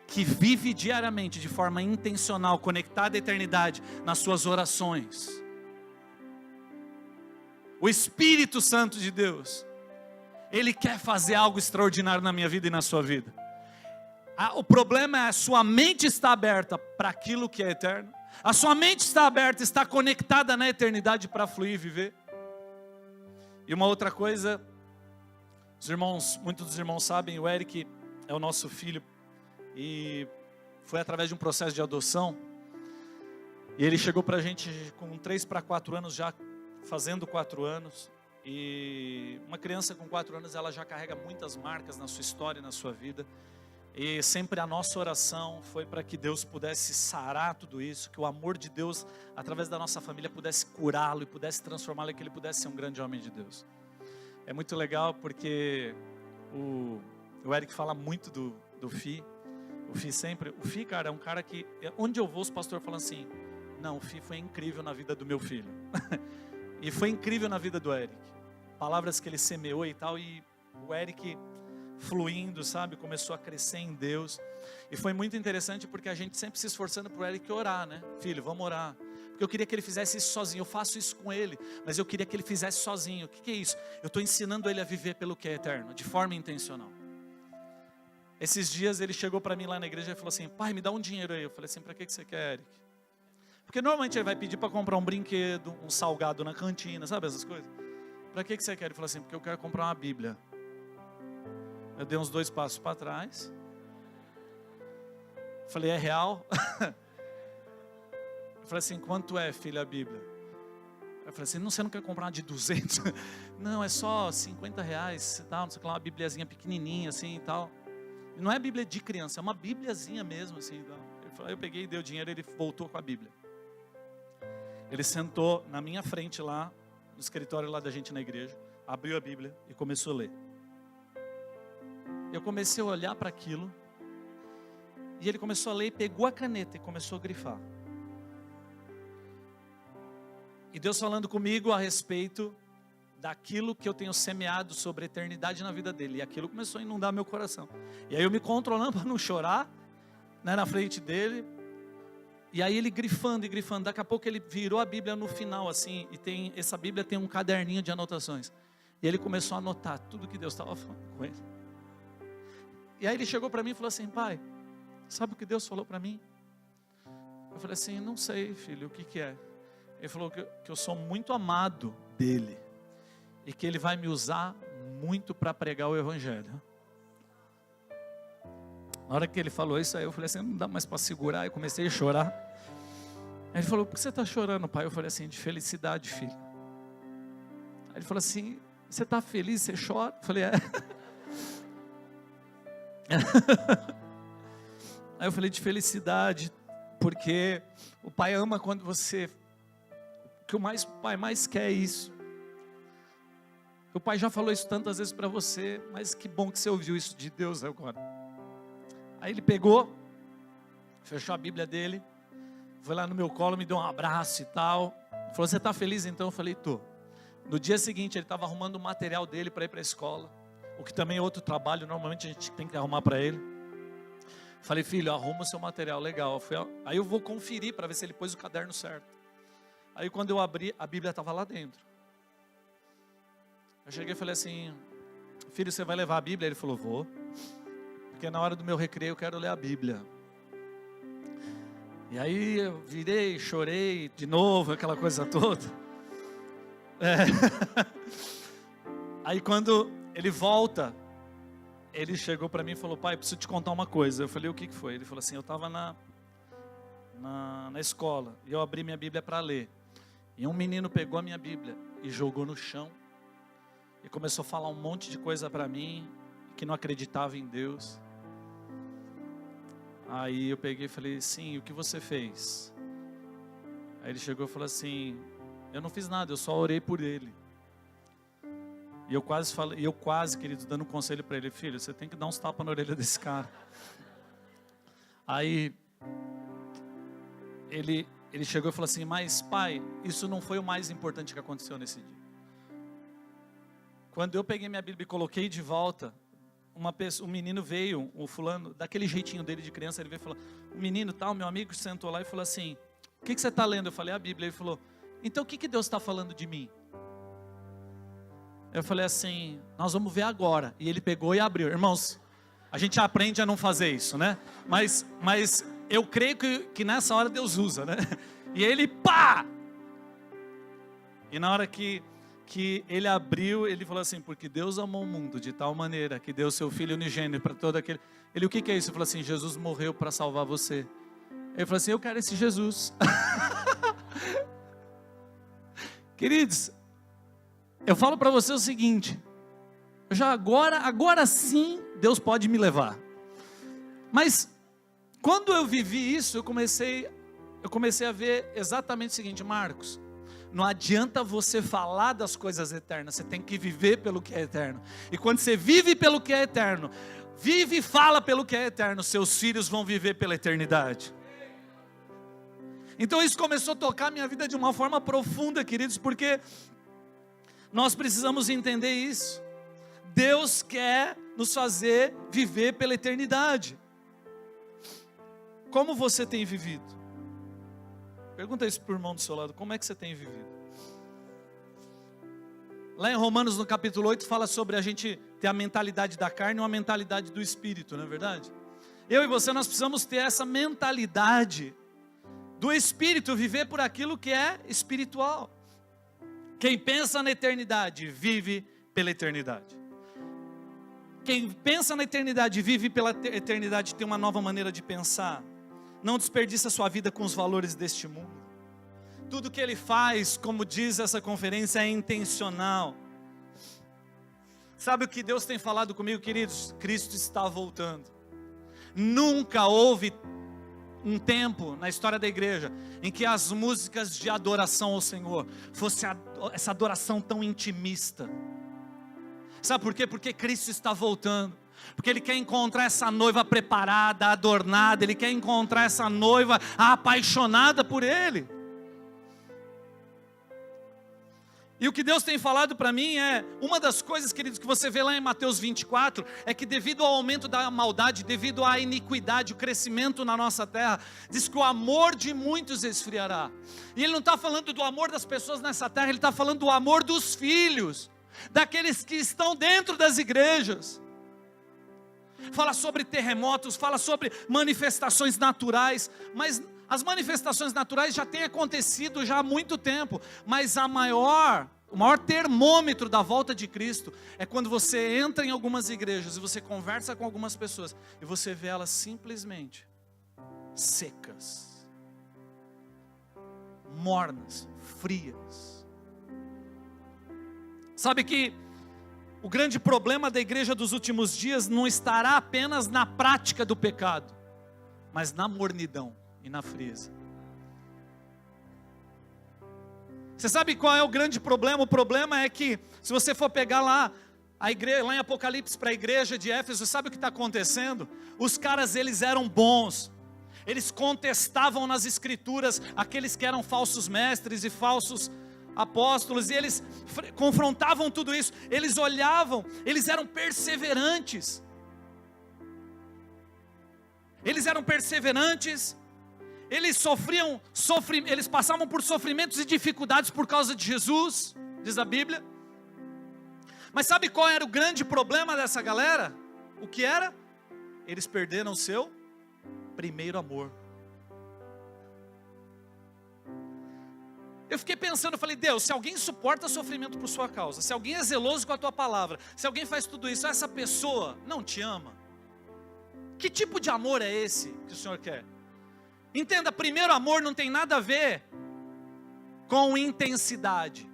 S1: que vive diariamente, de forma intencional, conectada à eternidade, nas suas orações. O Espírito Santo de Deus, Ele quer fazer algo extraordinário na minha vida e na sua vida. O problema é a sua mente está aberta para aquilo que é eterno. A sua mente está aberta, está conectada na eternidade para fluir e viver. E uma outra coisa, muitos dos irmãos sabem, o Eric é o nosso filho. E foi através de um processo de adoção. E ele chegou para a gente com 3 para 4 anos, já fazendo 4 anos. E uma criança com 4 anos, ela já carrega muitas marcas na sua história e na sua vida. E sempre a nossa oração foi para que Deus pudesse sarar tudo isso, que o amor de Deus, através da nossa família, pudesse curá-lo e pudesse transformá-lo, e que ele pudesse ser um grande homem de Deus. É muito legal porque o Eric fala muito do Fi. O Fi, cara, é um cara que, onde eu vou, os pastores falam assim, não, o Fi foi incrível na vida do meu filho. E foi incrível na vida do Eric. Palavras que ele semeou e tal, e o Eric fluindo, sabe, começou a crescer em Deus. E foi muito interessante porque a gente sempre se esforçando para o Eric orar, né? Filho, vamos orar. Porque eu queria que ele fizesse isso sozinho. Eu faço isso com ele, mas eu queria que ele fizesse sozinho. O que é isso? Eu estou ensinando ele a viver pelo que é eterno, de forma intencional. Esses dias ele chegou para mim lá na igreja e falou assim, pai, me dá um dinheiro aí. Eu falei assim, para que você quer, Eric? Porque normalmente ele vai pedir para comprar um brinquedo, um salgado na cantina, sabe essas coisas? Para que você quer? Ele falou assim, porque eu quero comprar uma Bíblia. Eu dei uns 2 passos para trás. Falei, é real? Eu falei assim, quanto é, filha, a Bíblia? Eu falei assim, você não quer comprar uma de 200? Não, é só R$50 e tal, não sei o que lá, uma bibliazinha pequenininha assim e tal. E não é Bíblia de criança, é uma bibliazinha mesmo assim. Então. Eu peguei e dei o dinheiro, ele voltou com a Bíblia. Ele sentou na minha frente lá, no escritório lá da gente na igreja, abriu a Bíblia e começou a ler. Eu comecei a olhar para aquilo, e ele começou a ler, pegou a caneta e começou a grifar. E Deus falando comigo a respeito daquilo que eu tenho semeado sobre a eternidade na vida dele. E aquilo começou a inundar meu coração. E aí eu me controlando para não chorar, né, na frente dele. E aí ele grifando e grifando. Daqui a pouco ele virou a Bíblia no final assim. E essa Bíblia tem um caderninho de anotações. E ele começou a anotar tudo que Deus estava falando com ele. E aí ele chegou para mim e falou assim: pai, sabe o que Deus falou para mim? Eu falei assim: não sei, filho, o que que é? Ele falou que eu sou muito amado dele. E que ele vai me usar muito para pregar o evangelho. Na hora que ele falou isso aí, eu falei assim: não dá mais para segurar. Eu comecei a chorar. Aí ele falou: por que você está chorando, pai? Eu falei assim: de felicidade, filho. Aí ele falou assim: você está feliz, você chora? Eu falei: é. Aí eu falei: de felicidade, porque o pai ama quando você, o que o pai mais quer é isso. O pai já falou isso tantas vezes para você, mas que bom que você ouviu isso de Deus agora. Aí ele pegou, fechou a Bíblia dele, foi lá no meu colo, me deu um abraço e tal. Falou: você está feliz então? Eu falei: tô. No dia seguinte ele estava arrumando o material dele para ir para a escola, o que também é outro trabalho, normalmente a gente tem que arrumar para ele. Falei: filho, arruma o seu material, legal. Aí eu vou conferir para ver se ele pôs o caderno certo. Aí quando eu abri, a Bíblia estava lá dentro. Eu cheguei e falei assim: filho, você vai levar a Bíblia? Ele falou: vou. Porque na hora do meu recreio eu quero ler a Bíblia. E aí eu virei, chorei de novo, aquela coisa toda. Aí quando ele volta, ele chegou para mim e falou: pai, preciso te contar uma coisa. Eu falei: o que foi? Ele falou assim: eu estava na escola e eu abri minha Bíblia para ler. E um menino pegou a minha Bíblia e jogou no chão. E começou a falar um monte de coisa para mim, que não acreditava em Deus. Aí eu peguei e falei: sim, o que você fez? Aí ele chegou e falou assim: eu não fiz nada, eu só orei por ele. E eu quase, querido, dando um conselho para ele: filho, você tem que dar uns tapas na orelha desse cara. Aí ele chegou e falou assim: mas pai, isso não foi o mais importante que aconteceu nesse dia. Quando eu peguei minha Bíblia e coloquei de volta, um menino veio, o fulano, daquele jeitinho dele de criança, ele veio e falou: o menino tal, meu amigo, sentou lá e falou assim: o que você está lendo? Eu falei: a Bíblia. Ele falou: então o que Deus está falando de mim? Eu falei assim: nós vamos ver agora. E ele pegou e abriu. Irmãos, a gente aprende a não fazer isso, né? Mas eu creio que nessa hora Deus usa, né? E ele, pá! E na hora que ele abriu, ele falou assim: porque Deus amou o mundo de tal maneira que deu seu Filho unigênito para todo aquele... Ele: o que é isso? Ele falou assim: Jesus morreu para salvar você. Ele falou assim: eu quero esse Jesus. Queridos, eu falo para você o seguinte: agora sim Deus pode me levar. Mas quando eu vivi isso, eu comecei a ver exatamente o seguinte: Marcos, não adianta você falar das coisas eternas, você tem que viver pelo que é eterno. E quando você vive pelo que é eterno, vive e fala pelo que é eterno, seus filhos vão viver pela eternidade. Então isso começou a tocar minha vida de uma forma profunda, queridos, porque nós precisamos entender isso. Deus quer nos fazer viver pela eternidade. Como você tem vivido? Pergunta isso para o irmão do seu lado: como é que você tem vivido? Lá em Romanos, no capítulo 8, fala sobre a gente ter a mentalidade da carne ou a mentalidade do espírito, não é verdade? Eu e você, nós precisamos ter essa mentalidade do espírito, viver por aquilo que é espiritual. Quem pensa na eternidade, vive pela eternidade. Quem pensa na eternidade, vive pela eternidade, tem uma nova maneira de pensar. Não desperdiça sua vida com os valores deste mundo. Tudo que ele faz, como diz essa conferência, é intencional. Sabe o que Deus tem falado comigo, queridos? Cristo está voltando. Nunca houve um tempo na história da igreja em que as músicas de adoração ao Senhor fosse essa adoração tão intimista. Sabe por quê? Porque Cristo está voltando. Porque Ele quer encontrar essa noiva preparada, adornada. Ele quer encontrar essa noiva apaixonada por Ele. E o que Deus tem falado para mim é, uma das coisas, queridos, que você vê lá em Mateus 24, é que devido ao aumento da maldade, devido à iniquidade, o crescimento na nossa terra, diz que o amor de muitos esfriará. E ele não está falando do amor das pessoas nessa terra, ele está falando do amor dos filhos, daqueles que estão dentro das igrejas. Fala sobre terremotos, fala sobre manifestações naturais, mas as manifestações naturais já têm acontecido já há muito tempo, mas o maior termômetro da volta de Cristo é quando você entra em algumas igrejas e você conversa com algumas pessoas e você vê elas simplesmente secas, mornas, frias. Sabe que o grande problema da igreja dos últimos dias não estará apenas na prática do pecado, mas na mornidão e na frieza. Você sabe qual é o grande problema? O problema é que, se você for pegar lá em Apocalipse para a igreja de Éfeso, sabe o que está acontecendo? Os caras, eles eram bons, eles contestavam nas escrituras aqueles que eram falsos mestres e falsos apóstolos, e eles confrontavam tudo isso, eles olhavam, eles eram perseverantes, eles passavam por sofrimentos e dificuldades por causa de Jesus, diz a Bíblia. Mas sabe qual era o grande problema dessa galera? O que era? Eles perderam o seu primeiro amor. Eu fiquei pensando, eu falei, Deus, se alguém suporta sofrimento por sua causa, se alguém é zeloso com a tua palavra, se alguém faz tudo isso, essa pessoa não te ama. Que tipo de amor é esse que o Senhor quer? Entenda, primeiro amor não tem nada a ver com intensidade.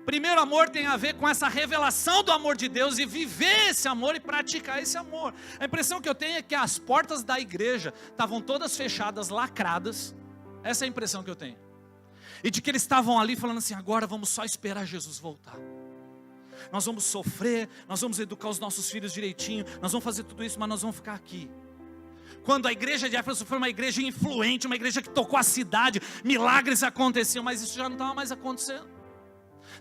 S1: Primeiro amor tem a ver com essa revelação do amor de Deus e viver esse amor e praticar esse amor. A impressão que eu tenho é que as portas da igreja estavam todas fechadas, lacradas. Essa é a impressão que eu tenho. E de que eles estavam ali falando assim, agora vamos só esperar Jesus voltar. Nós vamos sofrer, nós vamos educar os nossos filhos direitinho, nós vamos fazer tudo isso, mas nós vamos ficar aqui. Quando a igreja de Éfeso foi uma igreja influente, uma igreja que tocou a cidade, milagres aconteciam, mas isso já não estava mais acontecendo.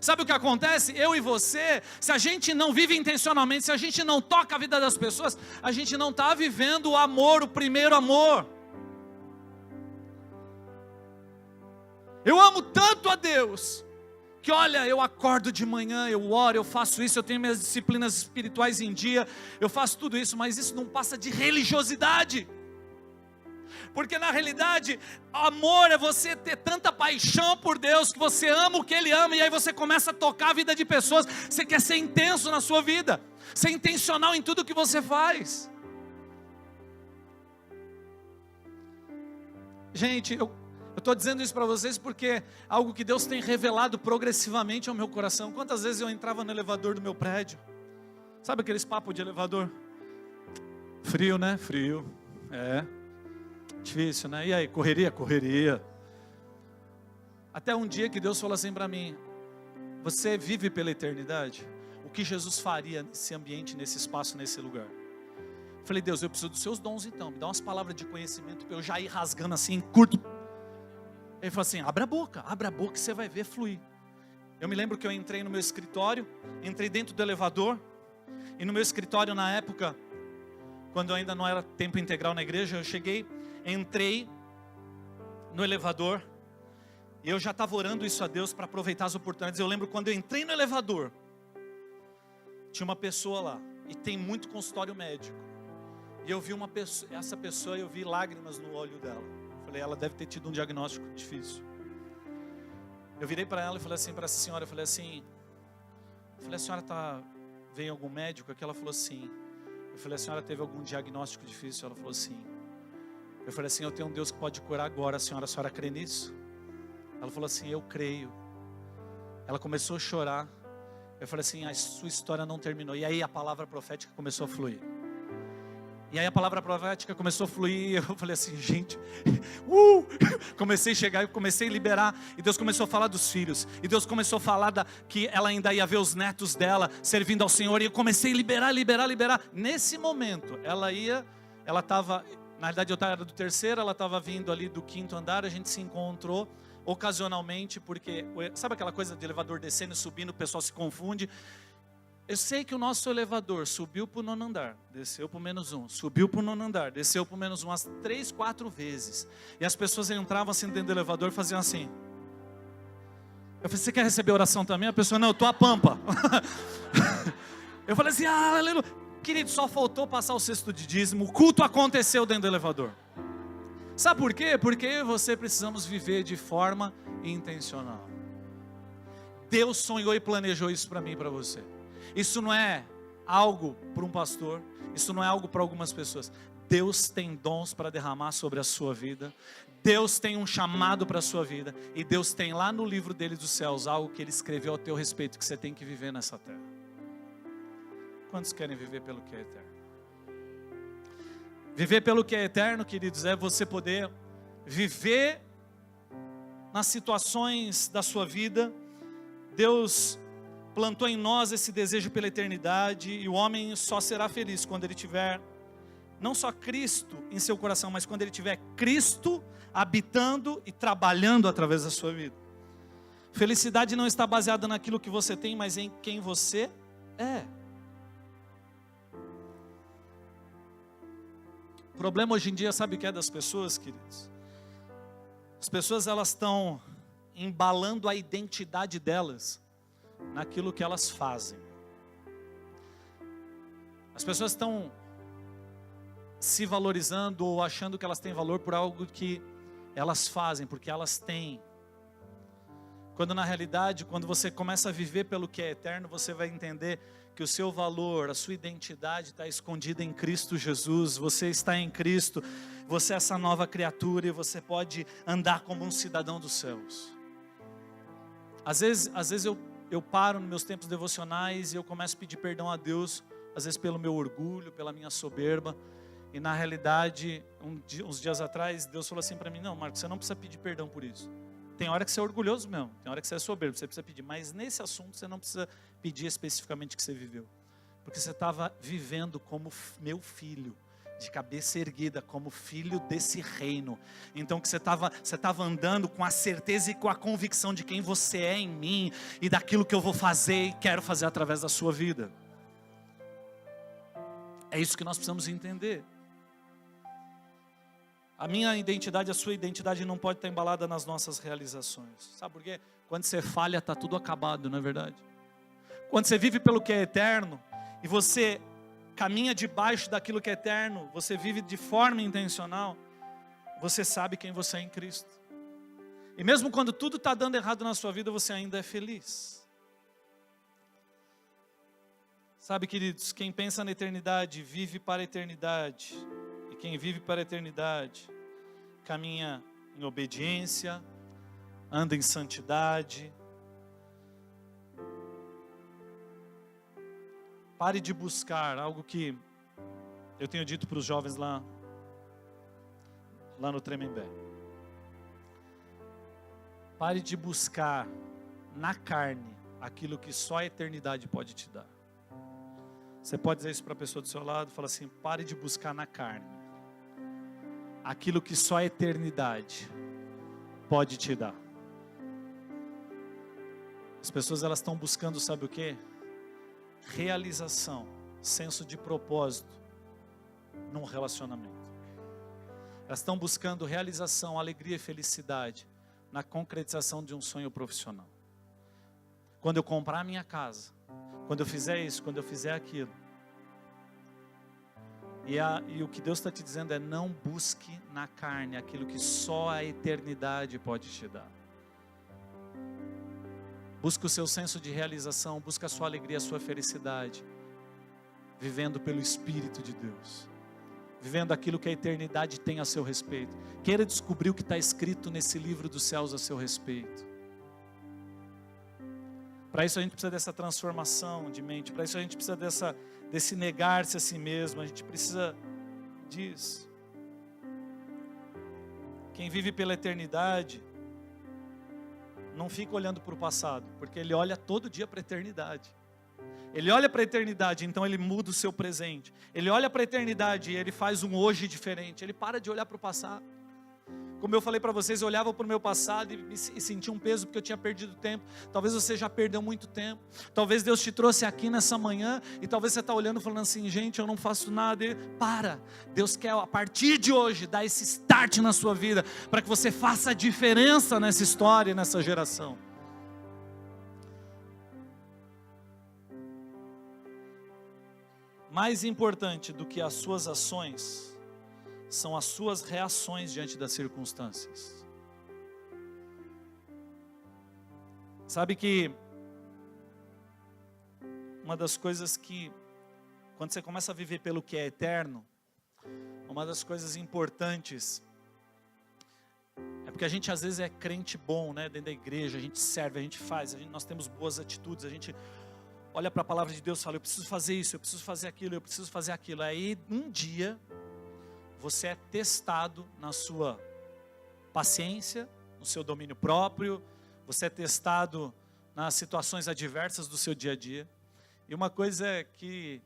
S1: Sabe o que acontece? Eu e você, se a gente não vive intencionalmente, se a gente não toca a vida das pessoas, a gente não está vivendo o amor, o primeiro amor. Eu amo tanto a Deus, que olha, eu acordo de manhã, eu oro, eu faço isso, eu tenho minhas disciplinas espirituais em dia, eu faço tudo isso, mas isso não passa de religiosidade. Porque na realidade, amor é você ter tanta paixão por Deus, que você ama o que Ele ama, e aí você começa a tocar a vida de pessoas, você quer ser intenso na sua vida, ser intencional em tudo que você faz. Gente, eu estou dizendo isso para vocês porque é algo que Deus tem revelado progressivamente ao meu coração. Quantas vezes eu entrava no elevador do meu prédio, sabe aqueles papos de elevador? Frio, né? Frio, difícil, né? E aí, correria? Correria. Até um dia que Deus falou assim para mim, você vive pela eternidade? O que Jesus faria nesse ambiente, nesse espaço, nesse lugar? Eu falei, Deus, eu preciso dos seus dons então, me dá umas palavras de conhecimento para eu já ir rasgando assim, curto. Ele falou assim, abre a boca que você vai ver fluir. Eu me lembro que eu entrei no meu escritório, entrei dentro do elevador, e no meu escritório na época, quando eu ainda não era tempo integral na igreja, eu cheguei, entrei no elevador, e eu já estava orando isso a Deus para aproveitar as oportunidades. Eu lembro quando eu entrei no elevador, tinha uma pessoa lá, e tem muito consultório médico, e eu vi essa pessoa, eu vi lágrimas no olho dela. Falei, ela deve ter tido um diagnóstico difícil. Eu virei para ela e falei assim para essa senhora, eu falei, a senhora veio em algum médico aqui? Ela falou sim. Eu falei, a senhora teve algum diagnóstico difícil? Ela falou sim. Eu falei assim, eu tenho um Deus que pode curar agora, a senhora crê nisso? Ela falou assim, eu creio. Ela começou a chorar. Eu falei assim, a sua história não terminou. E aí a palavra profética começou a fluir. E aí a palavra profética começou a fluir, e eu falei assim, gente, comecei a chegar, eu comecei a liberar, e Deus começou a falar dos filhos, e Deus começou a falar que ela ainda ia ver os netos dela servindo ao Senhor, e eu comecei a liberar. Nesse momento, ela estava, na verdade eu era do terceiro, ela estava vindo ali do quinto andar, a gente se encontrou, ocasionalmente, porque sabe aquela coisa de elevador descendo e subindo, o pessoal se confunde. Eu sei que o nosso elevador subiu para o 9º andar, desceu para o -1, subiu para o 9º andar, desceu para o -1 umas 3, 4 vezes. E as pessoas entravam assim dentro do elevador e faziam assim. Eu falei, você quer receber oração também? A pessoa, não, eu estou a pampa. Eu falei assim, aleluia. Querido, só faltou passar o cesto de dízimo, o culto aconteceu dentro do elevador. Sabe por quê? Porque eu e você precisamos viver de forma intencional. Deus sonhou e planejou isso para mim e para você. Isso não é algo para um pastor, isso não é algo para algumas pessoas. Deus tem dons para derramar sobre a sua vida. Deus tem um chamado para a sua vida. E Deus tem lá no livro dele dos céus algo que ele escreveu ao teu respeito, que você tem que viver nessa terra. Quantos querem viver pelo que é eterno? Viver pelo que é eterno, queridos, é você poder viver nas situações da sua vida. Deus plantou em nós esse desejo pela eternidade, e o homem só será feliz quando ele tiver não só Cristo em seu coração, mas quando ele tiver Cristo habitando e trabalhando através da sua vida. Felicidade não está baseada naquilo que você tem, mas em quem você é. O problema hoje em dia, sabe o que é das pessoas, queridos? As pessoas, elas estão embalando a identidade delas naquilo que elas fazem. As pessoas estão se valorizando ou achando que elas têm valor por algo que elas fazem, porque elas têm. Quando na realidade, quando você começa a viver pelo que é eterno, você vai entender que o seu valor, a sua identidade está escondida em Cristo Jesus. Você está em Cristo, você é essa nova criatura e você pode andar como um cidadão dos céus. Às vezes eu paro nos meus tempos devocionais e eu começo a pedir perdão a Deus, às vezes pelo meu orgulho, pela minha soberba. E na realidade, uns dias atrás, Deus falou assim para mim, não, Marcos, você não precisa pedir perdão por isso. Tem hora que você é orgulhoso mesmo, tem hora que você é soberbo, você precisa pedir. Mas nesse assunto você não precisa pedir especificamente que você viveu. Porque você estava vivendo como meu filho, de cabeça erguida, como filho desse reino. Então que você estava andando com a certeza e com a convicção de quem você é em mim, e daquilo que eu vou fazer e quero fazer através da sua vida. É isso que nós precisamos entender. A minha identidade, a sua identidade não pode estar embalada nas nossas realizações. Sabe por quê? Quando você falha, está tudo acabado, não é verdade? Quando você vive pelo que é eterno, e você caminha debaixo daquilo que é eterno, você vive de forma intencional, você sabe quem você é em Cristo. E mesmo quando tudo está dando errado na sua vida, você ainda é feliz. Sabe, queridos, quem pensa na eternidade, vive para a eternidade. E quem vive para a eternidade, caminha em obediência, anda em santidade. Pare de buscar algo que eu tenho dito para os jovens lá no Tremembé. Pare de buscar na carne aquilo que só a eternidade pode te dar. Você pode dizer isso para a pessoa do seu lado, fala assim, pare de buscar na carne aquilo que só a eternidade pode te dar. As pessoas, elas estão buscando, sabe o quê? Realização, senso de propósito num relacionamento. Elas estão buscando realização, alegria e felicidade na concretização de um sonho profissional. Quando eu comprar a minha casa, quando eu fizer isso, quando eu fizer aquilo. E o que Deus está te dizendo é, não busque na carne aquilo que só a eternidade pode te dar. Busque o seu senso de realização, busque a sua alegria, a sua felicidade, vivendo pelo Espírito de Deus, vivendo aquilo que a eternidade tem a seu respeito. Queira descobrir o que está escrito nesse livro dos céus a seu respeito. Para isso a gente precisa dessa transformação de mente, para isso a gente precisa desse negar-se a si mesmo, a gente precisa disso. Quem vive pela eternidade não fica olhando para o passado, porque ele olha todo dia para a eternidade. Ele olha para a eternidade, então ele muda o seu presente. Ele olha para a eternidade e ele faz um hoje diferente. Ele para de olhar para o passado. Como eu falei para vocês, eu olhava para o meu passado e sentia um peso porque eu tinha perdido tempo. Talvez você já perdeu muito tempo. Talvez Deus te trouxe aqui nessa manhã e talvez você está olhando e falando assim, gente, eu não faço nada. E para, Deus quer a partir de hoje dar esse start na sua vida para que você faça a diferença nessa história, nessa geração. Mais importante do que as suas ações são as suas reações diante das circunstâncias. Sabe que uma das coisas que, quando você começa a viver pelo que é eterno, uma das coisas importantes é porque a gente às vezes é crente bom, né? Dentro da igreja, a gente serve, a gente faz, nós temos boas atitudes, a gente olha para a palavra de Deus e fala, eu preciso fazer isso, eu preciso fazer aquilo, eu preciso fazer aquilo. Aí um dia você é testado na sua paciência, no seu domínio próprio, você é testado nas situações adversas do seu dia a dia. E uma coisa que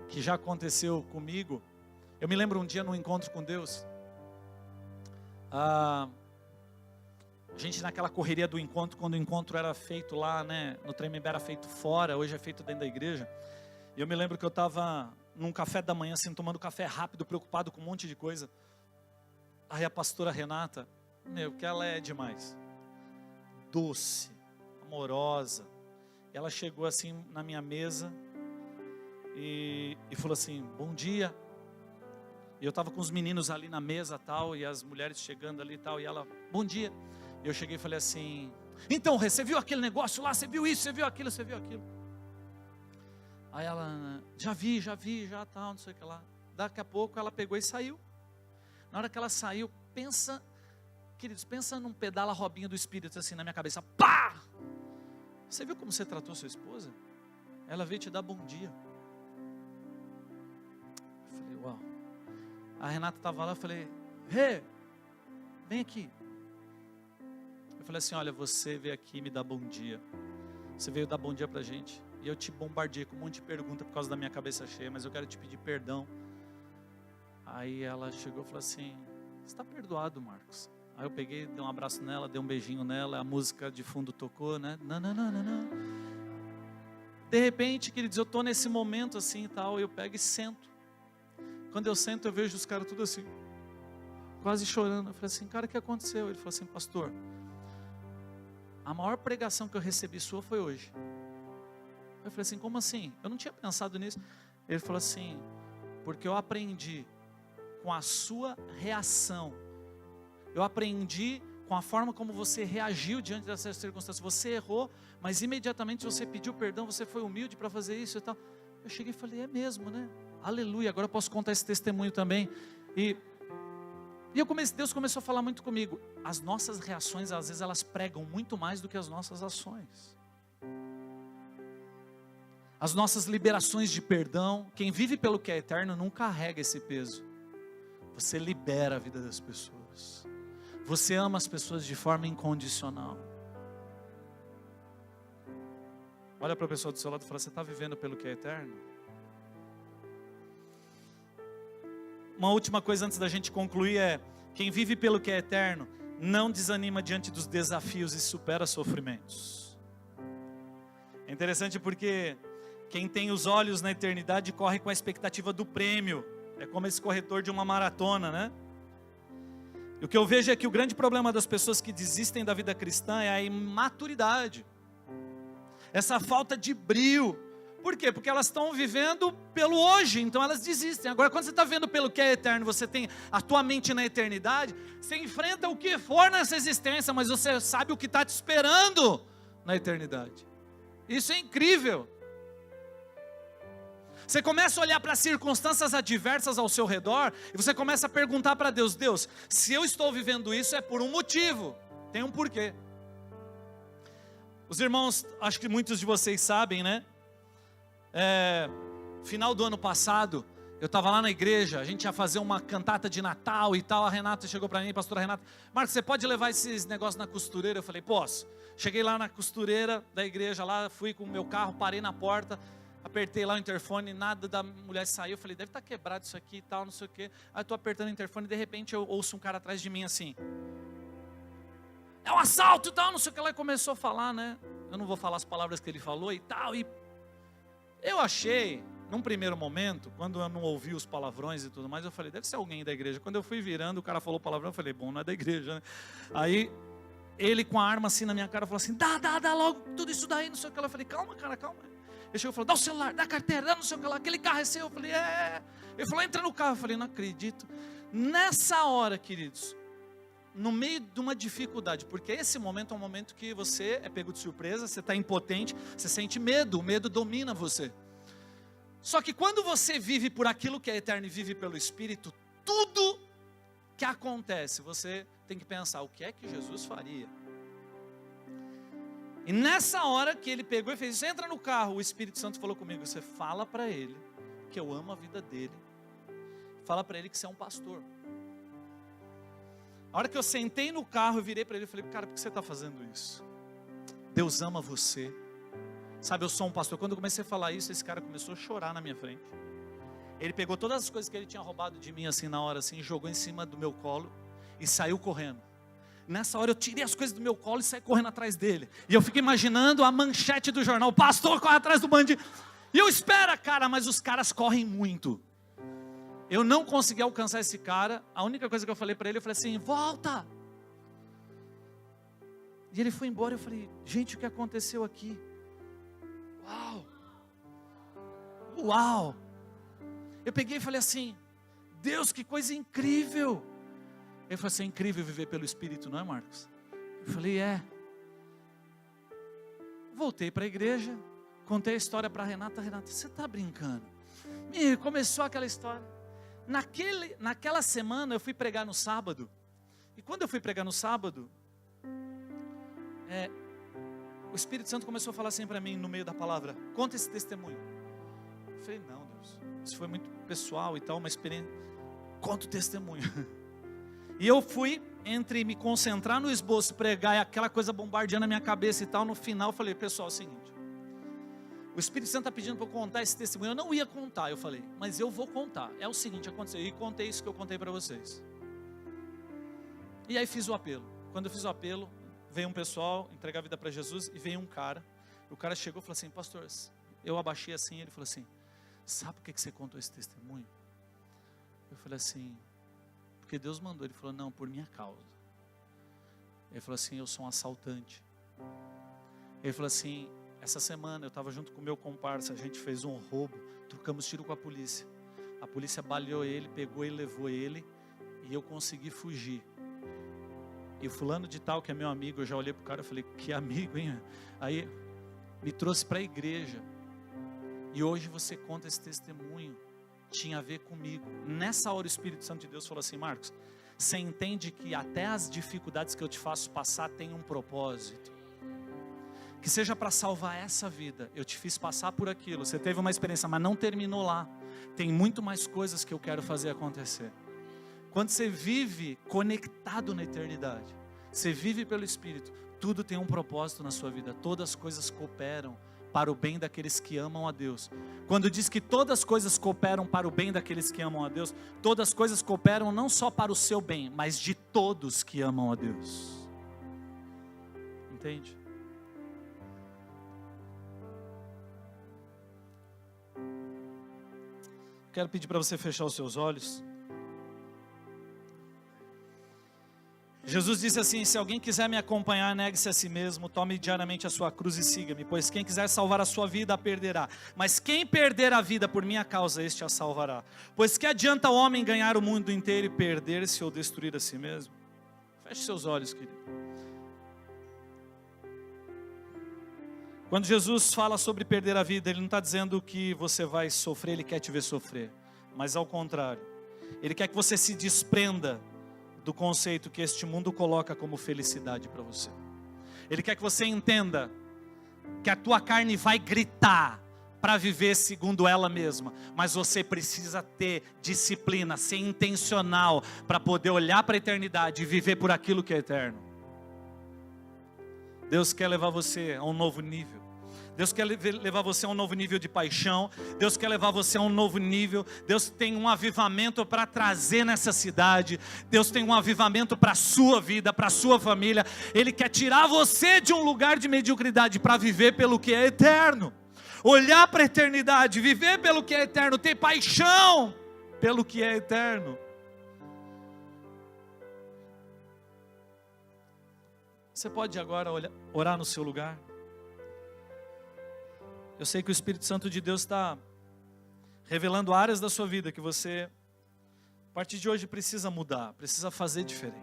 S1: já aconteceu comigo, eu me lembro um dia num encontro com Deus, a gente naquela correria do encontro, quando o encontro era feito lá, né, no Tremembé era feito fora, hoje é feito dentro da igreja. E eu me lembro que eu estava num café da manhã, assim, tomando café rápido, preocupado com um monte de coisa. Aí a pastora Renata, que ela é demais, doce, amorosa. Ela chegou assim na minha mesa e falou assim, bom dia. E eu estava com os meninos ali na mesa tal, e as mulheres chegando ali e tal, e ela, bom dia. E eu cheguei e falei assim, então, você viu aquele negócio lá, você viu isso, você viu aquilo, você viu aquilo. Aí ela, já vi, já tal, não sei o que lá. Daqui a pouco ela pegou e saiu. Na hora que ela saiu, pensa, queridos, pensa num pedala robinho do Espírito assim na minha cabeça. Pá! Você viu como você tratou sua esposa? Ela veio te dar bom dia. Eu falei, uau. A Renata estava lá, eu falei, vem aqui. Eu falei assim, olha, você veio aqui me dar bom dia. Você veio dar bom dia pra gente. E eu te bombardeei com um monte de perguntas por causa da minha cabeça cheia, mas eu quero te pedir perdão. Aí ela chegou e falou assim, você está perdoado, Marcos. Aí eu peguei, dei um abraço nela, dei um beijinho nela, a música de fundo tocou, né? Não. De repente, queridos, eu estou nesse momento assim e tal, eu pego e sento. Quando eu sento, eu vejo os caras tudo assim, quase chorando. Eu falei assim, cara, o que aconteceu? Ele falou assim, pastor, a maior pregação que eu recebi sua foi hoje. Eu falei assim, como assim? Eu não tinha pensado nisso. Ele falou assim, porque eu aprendi com a sua reação. Eu aprendi com a forma como você reagiu diante dessas circunstâncias. Você errou, mas imediatamente você pediu perdão, você foi humilde para fazer isso e tal. Eu cheguei e falei, é mesmo, né? Aleluia, agora eu posso contar esse testemunho também. E Deus começou a falar muito comigo. As nossas reações, às vezes, elas pregam muito mais do que as nossas ações. As nossas liberações de perdão, quem vive pelo que é eterno não carrega esse peso. Você libera a vida das pessoas. Você ama as pessoas de forma incondicional. Olha para a pessoa do seu lado e fala, você está vivendo pelo que é eterno? Uma última coisa antes da gente concluir é, quem vive pelo que é eterno, não desanima diante dos desafios e supera sofrimentos. É interessante porque quem tem os olhos na eternidade corre com a expectativa do prêmio. É como esse corredor de uma maratona, né? E o que eu vejo é que o grande problema das pessoas que desistem da vida cristã é a imaturidade. Essa falta de brio. Por quê? Porque elas estão vivendo pelo hoje, então elas desistem. Agora, quando você está vendo pelo que é eterno, você tem a tua mente na eternidade, você enfrenta o que for nessa existência, mas você sabe o que está te esperando na eternidade. Isso é incrível. Você começa a olhar para as circunstâncias adversas ao seu redor e você começa a perguntar para Deus, Deus, se eu estou vivendo isso é por um motivo, tem um porquê. Os irmãos, acho que muitos de vocês sabem, né? Final do ano passado, eu estava lá na igreja, a gente ia fazer uma cantata de Natal e tal, a Renata chegou para mim, a pastora Renata, Marcos, você pode levar esses negócios na costureira? Eu falei, posso. Cheguei lá na costureira da igreja, lá fui com o meu carro, parei na porta, Apertei lá o interfone, nada da mulher saiu. Eu falei, deve estar quebrado isso aqui e tal, não sei o quê. Aí eu estou apertando o interfone e de repente eu ouço um cara atrás de mim assim. É um assalto e tal, não sei o que. Ela começou a falar, né? Eu não vou falar as palavras que ele falou e tal. E eu achei, num primeiro momento, quando eu não ouvi os palavrões e tudo mais, eu falei, deve ser alguém da igreja. Quando eu fui virando, o cara falou palavrão, eu falei, bom, não é da igreja, né? Aí ele com a arma assim na minha cara, falou assim, dá logo tudo isso daí, não sei o que. Eu falei, calma, cara, calma. Ele chegou e falou, dá o celular, dá a carteira, dá não sei o que lá, aquele carro é seu. Eu falei, é. Ele falou, entra no carro. Eu falei, não acredito. Nessa hora, queridos, no meio de uma dificuldade, porque esse momento é um momento que você é pego de surpresa, você está impotente, você sente medo, o medo domina você. Só que quando você vive por aquilo que é eterno e vive pelo Espírito, tudo que acontece, você tem que pensar, o que é que Jesus faria? E nessa hora que ele pegou e fez isso, entra no carro, o Espírito Santo falou comigo, você fala para ele que eu amo a vida dele, fala para ele que você é um pastor. A hora que eu sentei no carro, eu virei para ele e falei, cara, por que você está fazendo isso? Deus ama você. Sabe, eu sou um pastor. Quando eu comecei a falar isso, esse cara começou a chorar na minha frente. Ele pegou todas as coisas que ele tinha roubado de mim, assim, na hora, assim, jogou em cima do meu colo e saiu correndo. Nessa hora eu tirei as coisas do meu colo e saí correndo atrás dele. E eu fico imaginando a manchete do jornal, o pastor corre atrás do bandido. E eu espero, cara, mas os caras correm muito. Eu não consegui alcançar esse cara. A única coisa que eu falei para ele, eu falei assim, volta. E ele foi embora, eu falei, gente, o que aconteceu aqui? Uau. Eu peguei e falei assim, Deus, que coisa incrível. Ele falou assim, é incrível viver pelo Espírito, não é, Marcos? Eu falei, é. Voltei para a igreja, contei a história para a Renata. Renata, você está brincando? E começou aquela história. Naquela semana eu fui pregar no sábado. E quando eu fui pregar no sábado, o Espírito Santo começou a falar assim para mim no meio da palavra, conta esse testemunho. Eu falei, não, Deus, isso foi muito pessoal e tal, uma experiência. Conta o testemunho. E eu fui, entre me concentrar no esboço, pregar, e aquela coisa bombardeando a minha cabeça e tal, no final eu falei, pessoal, é o seguinte, o Espírito Santo está pedindo para eu contar esse testemunho. Eu não ia contar, eu falei, mas eu vou contar. É o seguinte, aconteceu, e contei isso que eu contei para vocês. E aí fiz o apelo. Quando eu fiz o apelo, veio um pessoal entregar a vida para Jesus, e veio um cara. O cara chegou e falou assim, pastor, eu abaixei assim, ele falou assim, sabe por que você contou esse testemunho? Eu falei assim, porque Deus mandou. Ele falou, não, por minha causa. Ele falou assim, eu sou um assaltante. Ele falou assim, essa semana eu estava junto com o meu comparsa, a gente fez um roubo, trocamos tiro com a polícia. A polícia baleou ele, pegou e levou ele, e eu consegui fugir. E o fulano de tal, que é meu amigo, eu já olhei para o cara e falei, que amigo, hein? Aí me trouxe para a igreja. E hoje você conta esse testemunho, tinha a ver comigo. Nessa hora o Espírito Santo de Deus falou assim, Marcos, você entende que até as dificuldades que eu te faço passar tem um propósito? Que seja para salvar essa vida, eu te fiz passar por aquilo, você teve uma experiência, mas não terminou lá. Tem muito mais coisas que eu quero fazer acontecer. Quando você vive conectado na eternidade, você vive pelo Espírito, tudo tem um propósito na sua vida, todas as coisas cooperam para o bem daqueles que amam a Deus. Quando diz que todas as coisas cooperam para o bem daqueles que amam a Deus, todas as coisas cooperam não só para o seu bem, mas de todos que amam a Deus. Entende? Quero pedir para você fechar os seus olhos. Jesus disse assim, se alguém quiser me acompanhar, negue-se a si mesmo, tome diariamente a sua cruz e siga-me, pois quem quiser salvar a sua vida, a perderá. Mas quem perder a vida por minha causa, este a salvará. Pois que adianta o homem ganhar o mundo inteiro e perder-se ou destruir a si mesmo? Feche seus olhos, querido. Quando Jesus fala sobre perder a vida, Ele não está dizendo que você vai sofrer, Ele quer te ver sofrer. Mas ao contrário, Ele quer que você se desprenda do conceito que este mundo coloca como felicidade para você. Ele quer que você entenda que a tua carne vai gritar para viver segundo ela mesma, mas você precisa ter disciplina, ser intencional para poder olhar para a eternidade e viver por aquilo que é eterno. Deus quer levar você a um novo nível. Deus quer levar você a um novo nível de paixão. Deus quer levar você a um novo nível. Deus tem um avivamento para trazer nessa cidade. Deus tem um avivamento para a sua vida, para a sua família. Ele quer tirar você de um lugar de mediocridade para viver pelo que é eterno. Olhar para a eternidade, viver pelo que é eterno, ter paixão pelo que é eterno. Você pode agora orar no seu lugar? Eu sei que o Espírito Santo de Deus está revelando áreas da sua vida que você, a partir de hoje, precisa mudar, precisa fazer diferente.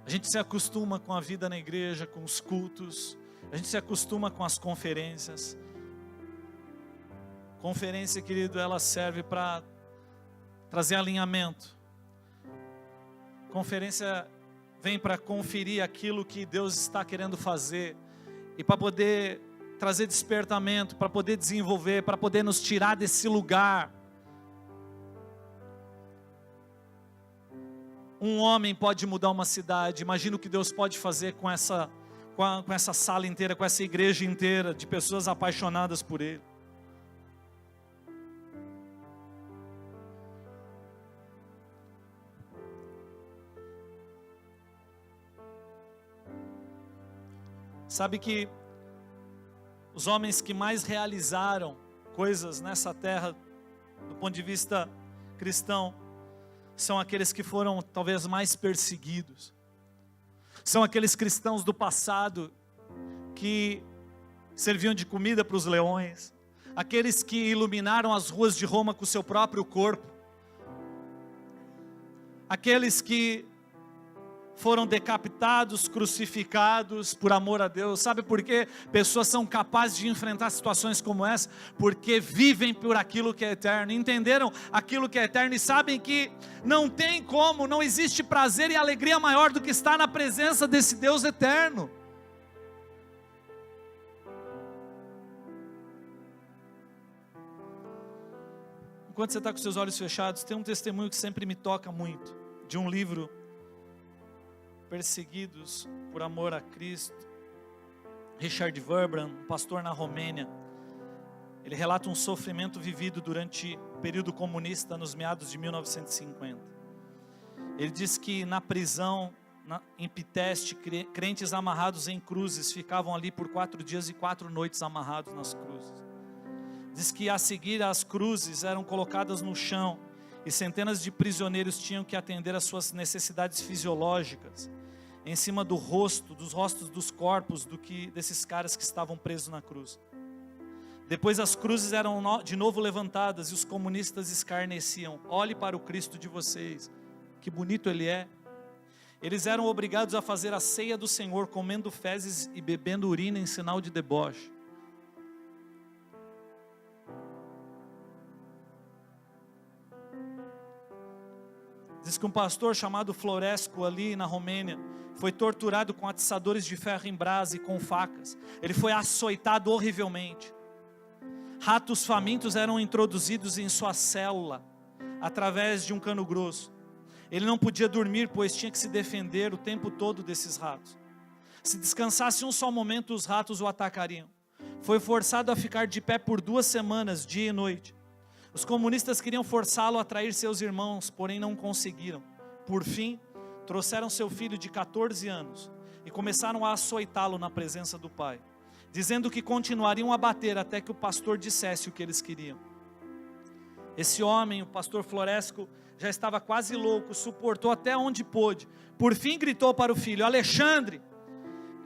S1: A gente se acostuma com a vida na igreja, com os cultos, a gente se acostuma com as conferências. Conferência, querido, ela serve para trazer alinhamento. Conferência vem para conferir aquilo que Deus está querendo fazer e para poder trazer despertamento, para poder desenvolver, para poder nos tirar desse lugar. Um homem pode mudar uma cidade. Imagina o que Deus pode fazer com essa sala inteira, com essa igreja inteira de pessoas apaixonadas por Ele. Sabe que os homens que mais realizaram coisas nessa terra, do ponto de vista cristão, são aqueles que foram talvez mais perseguidos. São aqueles cristãos do passado que serviam de comida para os leões. Aqueles que iluminaram as ruas de Roma com o seu próprio corpo. Aqueles que foram decapitados, crucificados por amor a Deus. Sabe por quê? Pessoas são capazes de enfrentar situações como essa, porque vivem por aquilo que é eterno, entenderam aquilo que é eterno e sabem que não tem como, não existe prazer e alegria maior do que estar na presença desse Deus eterno. Enquanto você está com seus olhos fechados, tem um testemunho que sempre me toca muito, de um livro, Perseguidos por Amor a Cristo. Richard Wurmbrand, um pastor na Romênia, ele relata um sofrimento vivido durante o período comunista nos meados de 1950. Ele diz que na prisão, em Piteste, crentes amarrados em cruzes ficavam ali por 4 dias e 4 noites amarrados nas cruzes. Diz que a seguir as cruzes eram colocadas no chão e centenas de prisioneiros tinham que atender às suas necessidades fisiológicas em cima do rosto, dos rostos dos corpos desses caras que estavam presos na cruz. Depois as cruzes eram de novo levantadas e os comunistas escarneciam: olhe para o Cristo de vocês, que bonito Ele é. Eles eram obrigados a fazer a ceia do Senhor, comendo fezes e bebendo urina em sinal de deboche. Diz que um pastor chamado Florescu ali na Romênia foi torturado com atiçadores de ferro em brasa e com facas. Ele foi açoitado horrivelmente. Ratos famintos eram introduzidos em sua célula através de um cano grosso. Ele não podia dormir, pois tinha que se defender o tempo todo desses ratos. Se descansasse um só momento, os ratos o atacariam. Foi forçado a ficar de pé por 2 semanas, dia e noite. Os comunistas queriam forçá-lo a trair seus irmãos, porém não conseguiram. Por fim, trouxeram seu filho de 14 anos e começaram a açoitá-lo na presença do pai, dizendo que continuariam a bater até que o pastor dissesse o que eles queriam. Esse homem, o pastor Florescu, já estava quase louco, suportou até onde pôde. Por fim gritou para o filho: Alexandre,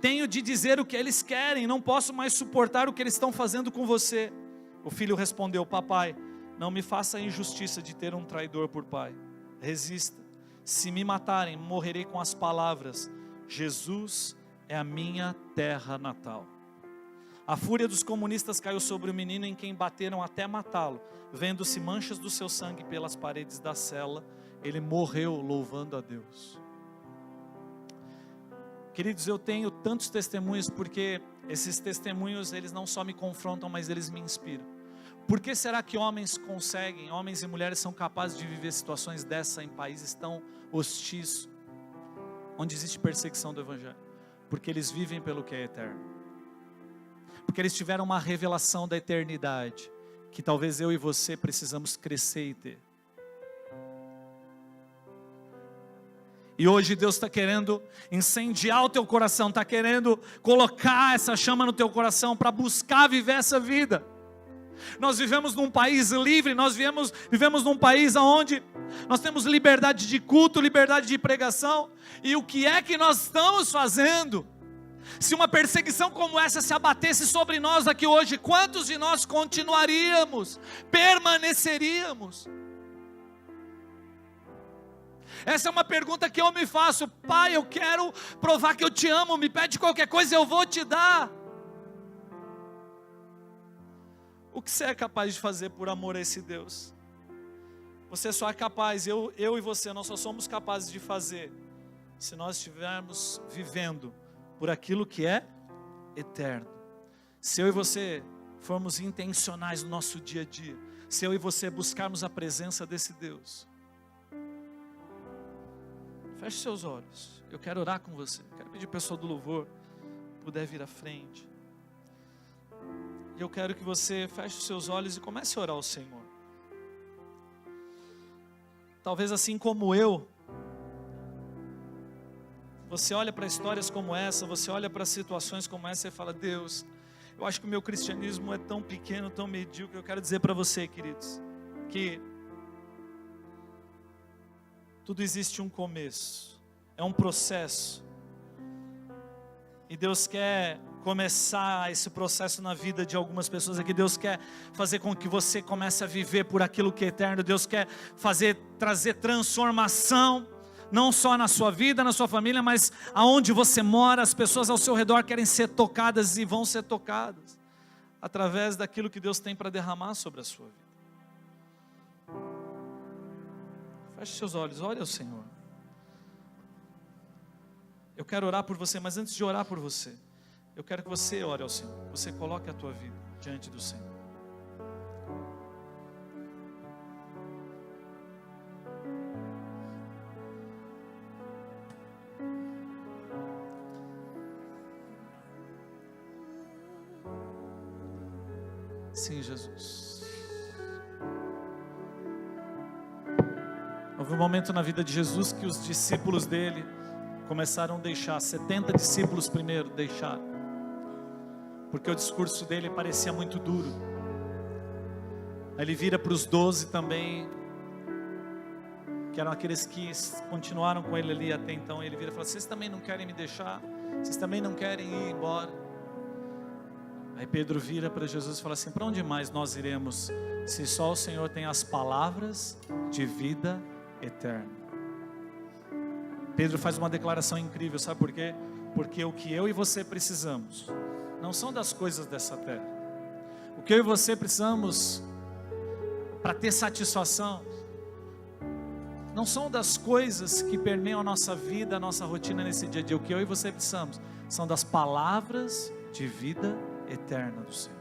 S1: tenho de dizer o que eles querem, não posso mais suportar o que eles estão fazendo com você. O filho respondeu: papai, não me faça a injustiça de ter um traidor por pai. Resista. Se me matarem, morrerei com as palavras: Jesus é a minha terra natal. A fúria dos comunistas caiu sobre o menino, em quem bateram até matá-lo. Vendo-se manchas do seu sangue pelas paredes da cela, ele morreu louvando a Deus. Queridos, eu tenho tantos testemunhos, porque esses testemunhos, eles não só me confrontam, mas eles me inspiram. Por que será que homens e mulheres são capazes de viver situações dessa em países tão hostis, onde existe perseguição do Evangelho? Porque eles vivem pelo que é eterno. Porque eles tiveram uma revelação da eternidade, que talvez eu e você precisamos crescer e ter. E hoje Deus está querendo incendiar o teu coração, está querendo colocar essa chama no teu coração para buscar viver essa vida. Nós vivemos num país livre, nós vivemos num país onde nós temos liberdade de culto, liberdade de pregação. E o que é que nós estamos fazendo? Se uma perseguição como essa se abatesse sobre nós aqui hoje, quantos de nós continuaríamos, permaneceríamos? Essa é uma pergunta que eu me faço. Pai, eu quero provar que eu te amo, me pede qualquer coisa, eu vou te dar. O que você é capaz de fazer por amor a esse Deus? Você só é capaz, eu e você, nós só somos capazes de fazer se nós estivermos vivendo por aquilo que é eterno. Se eu e você formos intencionais no nosso dia a dia, se eu e você buscarmos a presença desse Deus. Feche seus olhos, eu quero orar com você. Quero pedir o pessoal do louvor puder vir à frente. E eu quero que você feche os seus olhos e comece a orar ao Senhor. Talvez assim como eu, você olha para histórias como essa, você olha para situações como essa e fala: Deus, eu acho que o meu cristianismo é tão pequeno, tão medíocre. Eu quero dizer para você, queridos, que tudo existe um começo, é um processo. E Deus quer começar esse processo na vida de algumas pessoas aqui. Deus quer fazer com que você comece a viver por aquilo que é eterno. Deus quer trazer transformação, não só na sua vida, na sua família, mas aonde você mora. As pessoas ao seu redor querem ser tocadas e vão ser tocadas através daquilo que Deus tem para derramar sobre a sua vida. Feche seus olhos, ore ao Senhor. Eu quero orar por você, mas antes de orar por você, eu quero que você ore ao Senhor. Você coloque a tua vida diante do Senhor. Sim, Jesus. Houve um momento na vida de Jesus que os discípulos dele começaram a deixar. 70 discípulos primeiro deixaram, porque o discurso dele parecia muito duro. Aí ele vira para os 12 também, que eram aqueles que continuaram com ele ali até então. Ele vira e fala: vocês também não querem me deixar? Vocês também não querem ir embora? Aí Pedro vira para Jesus e fala assim: para onde mais nós iremos, se só o Senhor tem as palavras de vida eterna? Pedro faz uma declaração incrível, sabe por quê? Porque o que eu e você precisamos não são das coisas dessa terra. O que eu e você precisamos para ter satisfação não são das coisas que permeiam a nossa vida, a nossa rotina nesse dia a dia. O que eu e você precisamos são das palavras de vida eterna do Senhor.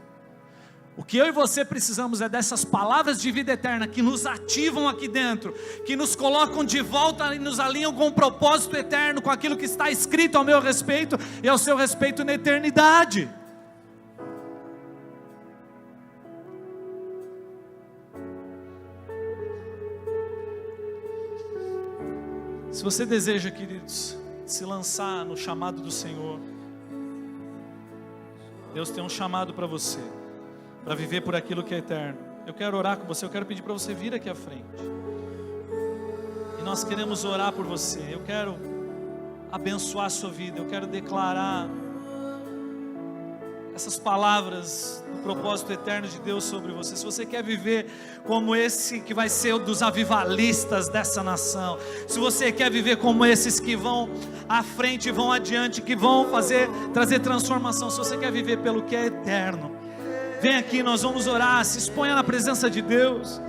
S1: O que eu e você precisamos é dessas palavras de vida eterna que nos ativam aqui dentro, que nos colocam de volta e nos alinham com um propósito eterno, com aquilo que está escrito ao meu respeito e ao seu respeito na eternidade. Se você deseja, queridos, se lançar no chamado do Senhor, Deus tem um chamado para você, para viver por aquilo que é eterno. Eu quero orar com você, eu quero pedir para você vir aqui à frente. E nós queremos orar por você. Eu quero abençoar a sua vida, eu quero declarar essas palavras do propósito eterno de Deus sobre você. Se você quer viver como esse que vai ser um dos avivalistas dessa nação, se você quer viver como esses que vão à frente, vão adiante, que vão trazer transformação, se você quer viver pelo que é eterno, vem aqui, nós vamos orar, se exponha na presença de Deus.